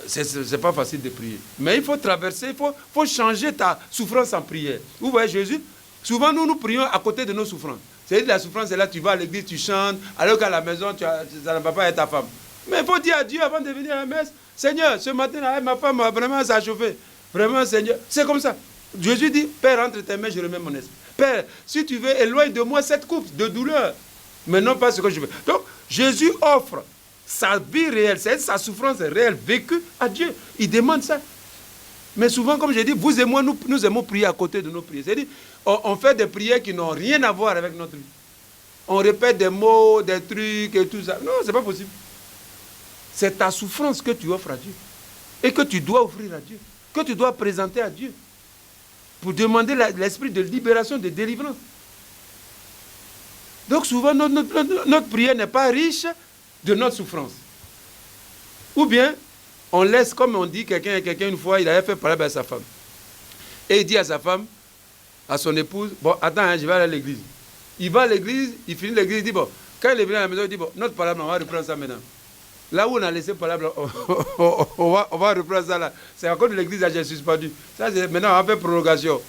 c'est pas facile de prier. Mais il faut traverser, il faut changer ta souffrance en prière. Vous voyez Jésus, souvent nous prions à côté de nos souffrances. C'est-à-dire la souffrance est là, tu vas à l'église, tu chantes, alors qu'à la maison, ça ne va pas être ta femme. Mais il faut dire à Dieu avant de venir à la messe, Seigneur, ce matin, ma femme, vraiment, ça a chauffé. Vraiment, Seigneur, c'est comme ça. Jésus dit, Père, entre tes mains, je remets mon esprit. Père, si tu veux, éloigne de moi cette coupe de douleur, mais non pas ce que je veux. Donc, Jésus offre sa vie réelle, c'est sa souffrance réelle, vécue à Dieu. Il demande ça. Mais souvent, comme j'ai dit, vous et moi, nous aimons prier à côté de nos prières. C'est-à-dire, on fait des prières qui n'ont rien à voir avec notre vie. On répète des mots, des trucs et tout ça. Non, ce n'est pas possible. C'est ta souffrance que tu offres à Dieu. Et que tu dois offrir à Dieu. Que tu dois présenter à Dieu. Pour demander l'esprit de libération, de délivrance. Donc souvent, notre prière n'est pas riche de notre souffrance. Ou bien, on laisse, comme on dit, quelqu'un une fois, il avait fait parler à sa femme. Et il dit à sa femme, à son épouse, bon, attends, hein, je vais aller à l'église. Il va à l'église, il finit l'église, il dit, bon, quand il est venu à la maison, il dit, bon, notre parole, on va reprendre ça maintenant. Là où on a laissé parler, on va reprendre ça là. C'est encore de l'église, j'ai suspendu. Ça, maintenant, on va faire prolongation.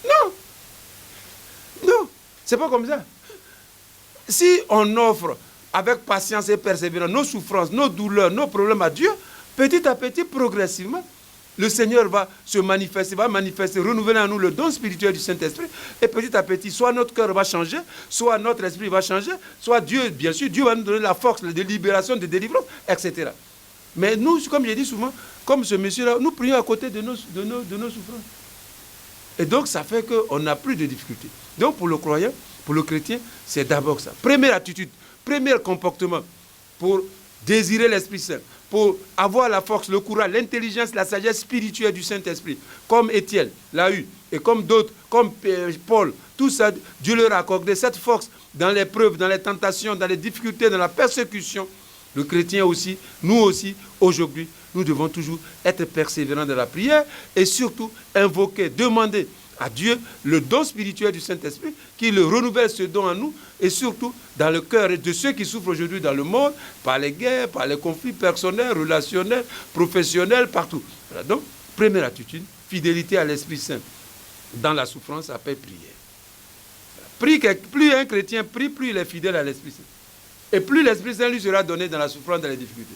Non. Non. C'est pas comme ça. Si on offre avec patience et persévérance nos souffrances, nos douleurs, nos problèmes à Dieu, petit à petit, progressivement, le Seigneur va se manifester, renouveler en nous le don spirituel du Saint-Esprit. Et petit à petit, soit notre cœur va changer, soit notre esprit va changer, soit Dieu, bien sûr, Dieu va nous donner la force de libération, de délivrance, etc. Mais nous, comme j'ai dit souvent, comme ce monsieur-là, nous prions à côté de nos souffrances. Et donc, ça fait qu'on n'a plus de difficultés. Donc, pour le croyant, pour le chrétien, c'est d'abord ça. Première attitude, premier comportement pour désirer l'Esprit Saint, pour avoir la force, le courage, l'intelligence, la sagesse spirituelle du Saint-Esprit, comme Étienne l'a eu, et comme d'autres, comme Paul, tout ça, Dieu leur a accordé cette force dans les preuves, dans les tentations, dans les difficultés, dans la persécution. Le chrétien aussi, nous aussi, aujourd'hui, nous devons toujours être persévérants dans la prière et surtout invoquer, demander à Dieu le don spirituel du Saint-Esprit, qui le renouvelle ce don en nous, et surtout dans le cœur de ceux qui souffrent aujourd'hui dans le monde, par les guerres, par les conflits personnels, relationnels, professionnels, partout. Voilà. Donc, première attitude, fidélité à l'Esprit Saint. Dans la souffrance, après prière. Plus un chrétien prie, plus il est fidèle à l'Esprit Saint. Et plus l'Esprit Saint lui sera donné dans la souffrance, dans les difficultés.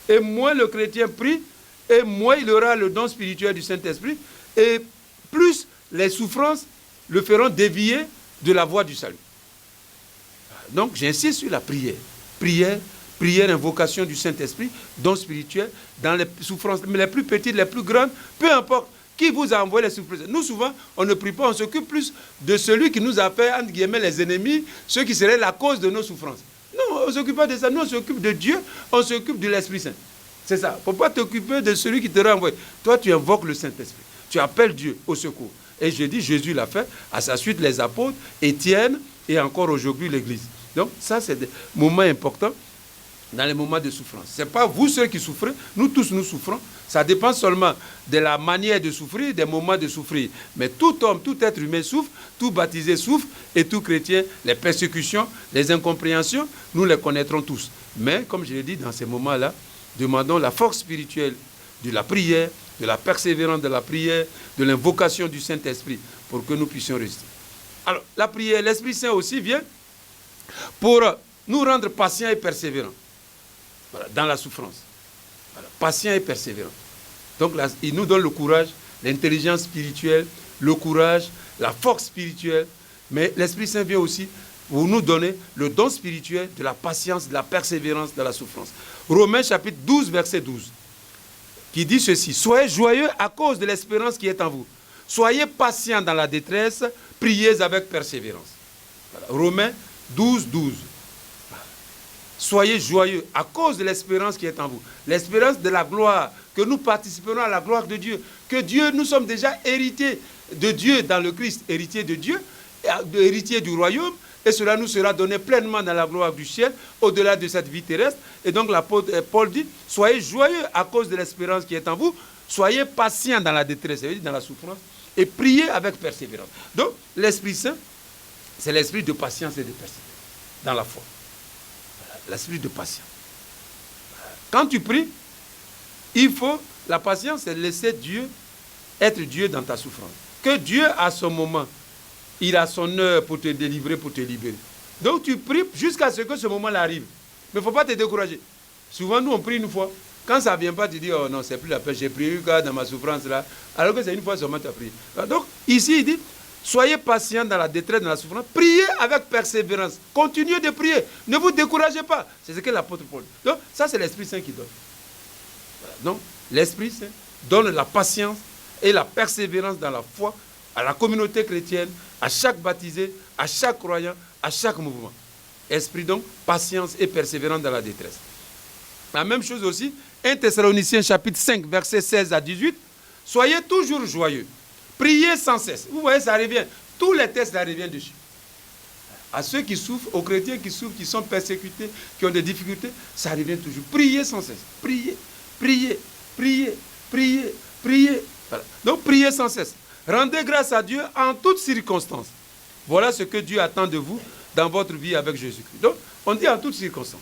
Et moins le chrétien prie, et moins il aura le don spirituel du Saint-Esprit, et plus les souffrances le feront dévier de la voie du salut. Donc, j'insiste sur la prière. Prière, invocation du Saint-Esprit, don spirituel, dans les souffrances, mais les plus petites, les plus grandes, peu importe qui vous a envoyé les souffrances. Nous, souvent, on ne prie pas, on s'occupe plus de celui qui nous a fait, entre guillemets, les ennemis, ceux qui seraient la cause de nos souffrances. Non, on ne s'occupe pas de ça. Nous, on s'occupe de Dieu, on s'occupe de l'Esprit Saint. C'est ça. Il ne faut pas t'occuper de celui qui te renvoie. Toi, tu invoques le Saint-Esprit. Tu appelles Dieu au secours. Et je dis, Jésus l'a fait, à sa suite les apôtres, Étienne et encore aujourd'hui l'Église. Donc ça, c'est des moments importants dans les moments de souffrance. Ce n'est pas vous ceux qui souffrez, nous tous nous souffrons. Ça dépend seulement de la manière de souffrir, des moments de souffrir. Mais tout homme, tout être humain souffre, tout baptisé souffre, et tout chrétien, les persécutions, les incompréhensions, nous les connaîtrons tous. Mais, comme je l'ai dit, dans ces moments-là, demandons la force spirituelle de la prière, de la persévérance de la prière, de l'invocation du Saint-Esprit, pour que nous puissions résister. Alors, la prière, l'Esprit Saint aussi vient pour nous rendre patients et persévérants. Voilà, dans la souffrance. Voilà, patients et persévérants. Donc, là, il nous donne le courage, l'intelligence spirituelle, le courage, la force spirituelle, mais l'Esprit Saint vient aussi pour nous donner le don spirituel de la patience, de la persévérance, de la souffrance. Romains chapitre 12, verset 12. Qui dit ceci: soyez joyeux à cause de l'espérance qui est en vous. Soyez patients dans la détresse, priez avec persévérance. Voilà. Romains 12, 12. Voilà. Soyez joyeux à cause de l'espérance qui est en vous. L'espérance de la gloire, que nous participerons à la gloire de Dieu. Que Dieu, nous sommes déjà héritiers de Dieu dans le Christ, héritiers de Dieu, héritiers du royaume. Et cela nous sera donné pleinement dans la gloire du ciel, au-delà de cette vie terrestre. Et donc l'apôtre Paul dit, soyez joyeux à cause de l'espérance qui est en vous, soyez patients dans la détresse, dans la souffrance, et priez avec persévérance. Donc l'Esprit Saint, c'est l'esprit de patience et de persévérance, dans la foi. Voilà, l'esprit de patience. Quand tu pries, il faut, la patience, c'est laisser Dieu être Dieu dans ta souffrance. Que Dieu, à son moment, il a son heure pour te délivrer, pour te libérer. Donc tu pries jusqu'à ce que ce moment-là arrive. Mais il ne faut pas te décourager. Souvent, nous, on prie une fois. Quand ça ne vient pas, tu dis, oh non, c'est plus la peine, j'ai prié dans ma souffrance là. Alors que c'est une fois seulement tu as prié. Donc, ici, il dit, soyez patients dans la détresse, dans la souffrance. Priez avec persévérance. Continuez de prier. Ne vous découragez pas. C'est ce que l'apôtre Paul dit. Donc, ça, c'est l'Esprit Saint qui donne. Voilà. Donc, l'Esprit Saint donne la patience et la persévérance dans la foi à la communauté chrétienne, à chaque baptisé, à chaque croyant, à chaque mouvement. Esprit donc, patience et persévérance dans la détresse. La même chose aussi, 1 Thessaloniciens chapitre 5, versets 16 à 18, soyez toujours joyeux, priez sans cesse. Vous voyez, ça revient. Tous les textes, ça revient dessus. À ceux qui souffrent, aux chrétiens qui souffrent, qui sont persécutés, qui ont des difficultés, ça revient toujours. Priez sans cesse. Priez, priez, priez, priez, priez. Voilà. Donc, priez sans cesse. Rendez grâce à Dieu en toutes circonstances. Voilà ce que Dieu attend de vous dans votre vie avec Jésus-Christ. Donc, on dit en toutes circonstances.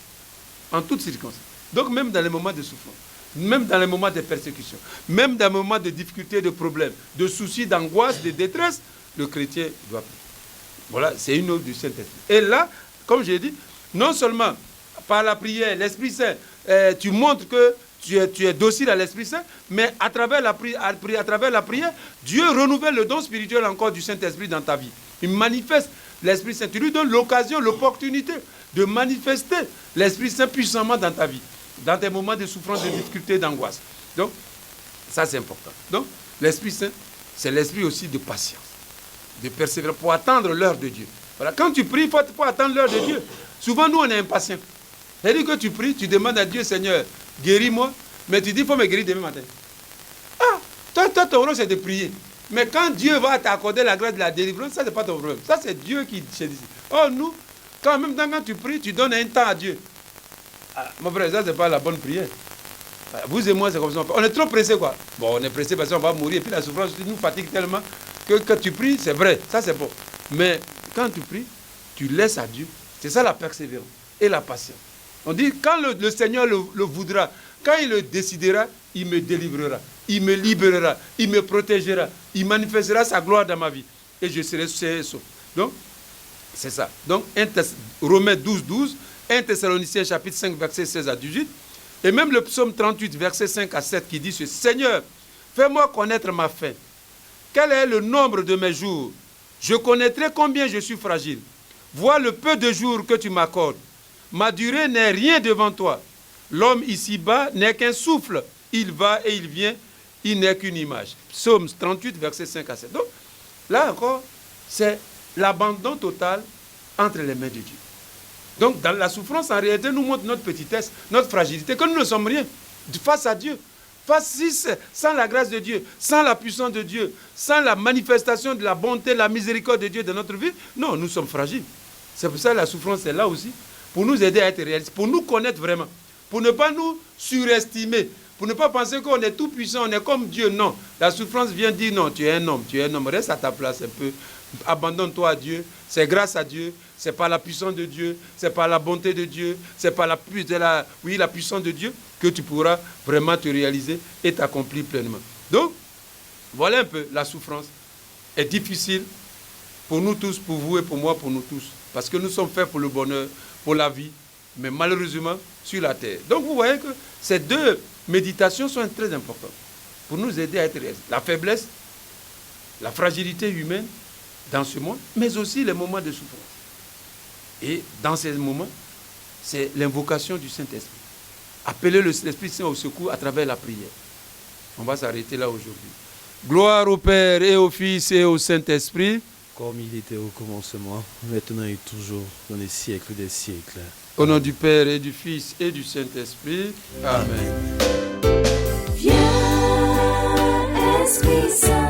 En toutes circonstances. Donc même dans les moments de souffrance, même dans les moments de persécution, même dans les moments de difficultés, de problèmes, de soucis, d'angoisse, de détresse, le chrétien doit prier. Voilà, c'est une œuvre du Saint-Esprit. Et là, comme j'ai dit, non seulement par la prière, l'Esprit Saint, tu montres que tu es docile à l'Esprit Saint, mais à travers la prière, Dieu renouvelle le don spirituel encore du Saint-Esprit dans ta vie. Il manifeste l'Esprit Saint. Tu lui donnes l'occasion, l'opportunité de manifester l'Esprit Saint puissamment dans ta vie, dans tes moments de souffrance, de difficulté, d'angoisse. Donc, ça c'est important. Donc, l'Esprit Saint, c'est l'esprit aussi de patience, de persévérance, pour attendre l'heure de Dieu. Voilà. Quand tu pries, il faut attendre l'heure de Dieu. Souvent, nous, on est impatients. C'est-à-dire que tu pries, tu demandes à Dieu, Seigneur, guéris-moi, mais tu dis, il faut me guérir demain matin. Ah, toi, ton rôle, c'est de prier. Mais quand Dieu va t'accorder la grâce de la délivrance, ça, ce n'est pas ton problème. Ça, c'est Dieu qui choisit. Oh, nous, quand même quand tu pries, tu donnes un temps à Dieu. Ah, mon frère, ça, ce n'est pas la bonne prière. Vous et moi, c'est comme ça. On est trop pressé, quoi. Bon, on est pressé parce qu'on va mourir. Et puis la souffrance nous fatigue tellement que quand tu pries, c'est vrai. Ça, c'est bon. Mais quand tu pries, tu laisses à Dieu. C'est ça la persévérance et la patience. On dit, quand le Seigneur le voudra, quand il le décidera, il me délivrera, il me libérera, il me protégera, il manifestera sa gloire dans ma vie. Et je serai sauvé. Donc, c'est ça. Donc, Romains 12, 12, 1 Thessaloniciens chapitre 5, verset 16 à 18, et même le psaume 38, verset 5 à 7, qui dit ce Seigneur, fais-moi connaître ma fin. Quel est le nombre de mes jours? Je connaîtrai combien je suis fragile. Vois le peu de jours que tu m'accordes. Ma durée n'est rien devant toi. L'homme ici-bas n'est qu'un souffle. Il va et il vient. Il n'est qu'une image. Psaume 38, verset 5 à 7. Donc, là encore, c'est l'abandon total entre les mains de Dieu. Donc, dans la souffrance, en réalité, nous montre notre petitesse, notre fragilité, que nous ne sommes rien face à Dieu. Sans la grâce de Dieu, sans la puissance de Dieu, sans la manifestation de la bonté, de la miséricorde de Dieu dans notre vie, non, nous sommes fragiles. C'est pour ça que la souffrance est là aussi, pour nous aider à être réalistes, pour nous connaître vraiment, pour ne pas nous surestimer, pour ne pas penser qu'on est tout puissant, on est comme Dieu. Non, la souffrance vient dire non, tu es un homme, reste à ta place un peu, abandonne-toi à Dieu, c'est grâce à Dieu, c'est par la puissance de Dieu, c'est par la bonté de Dieu, c'est par la puissance de Dieu que tu pourras vraiment te réaliser et t'accomplir pleinement. Donc, voilà un peu, la souffrance est difficile pour nous tous, pour vous et pour moi, pour nous tous, parce que nous sommes faits pour le bonheur, pour la vie, mais malheureusement sur la terre. Donc vous voyez que ces deux méditations sont très importantes pour nous aider à être réalistes. La faiblesse, la fragilité humaine dans ce monde, mais aussi les moments de souffrance. Et dans ces moments, c'est l'invocation du Saint-Esprit. Appeler l'Esprit Saint au secours à travers la prière. On va s'arrêter là aujourd'hui. Gloire au Père et au Fils et au Saint-Esprit. Comme il était au commencement, maintenant et toujours, dans les siècles des siècles. Au nom du Père et du Fils et du Saint-Esprit. Amen. Viens, Esprit Saint.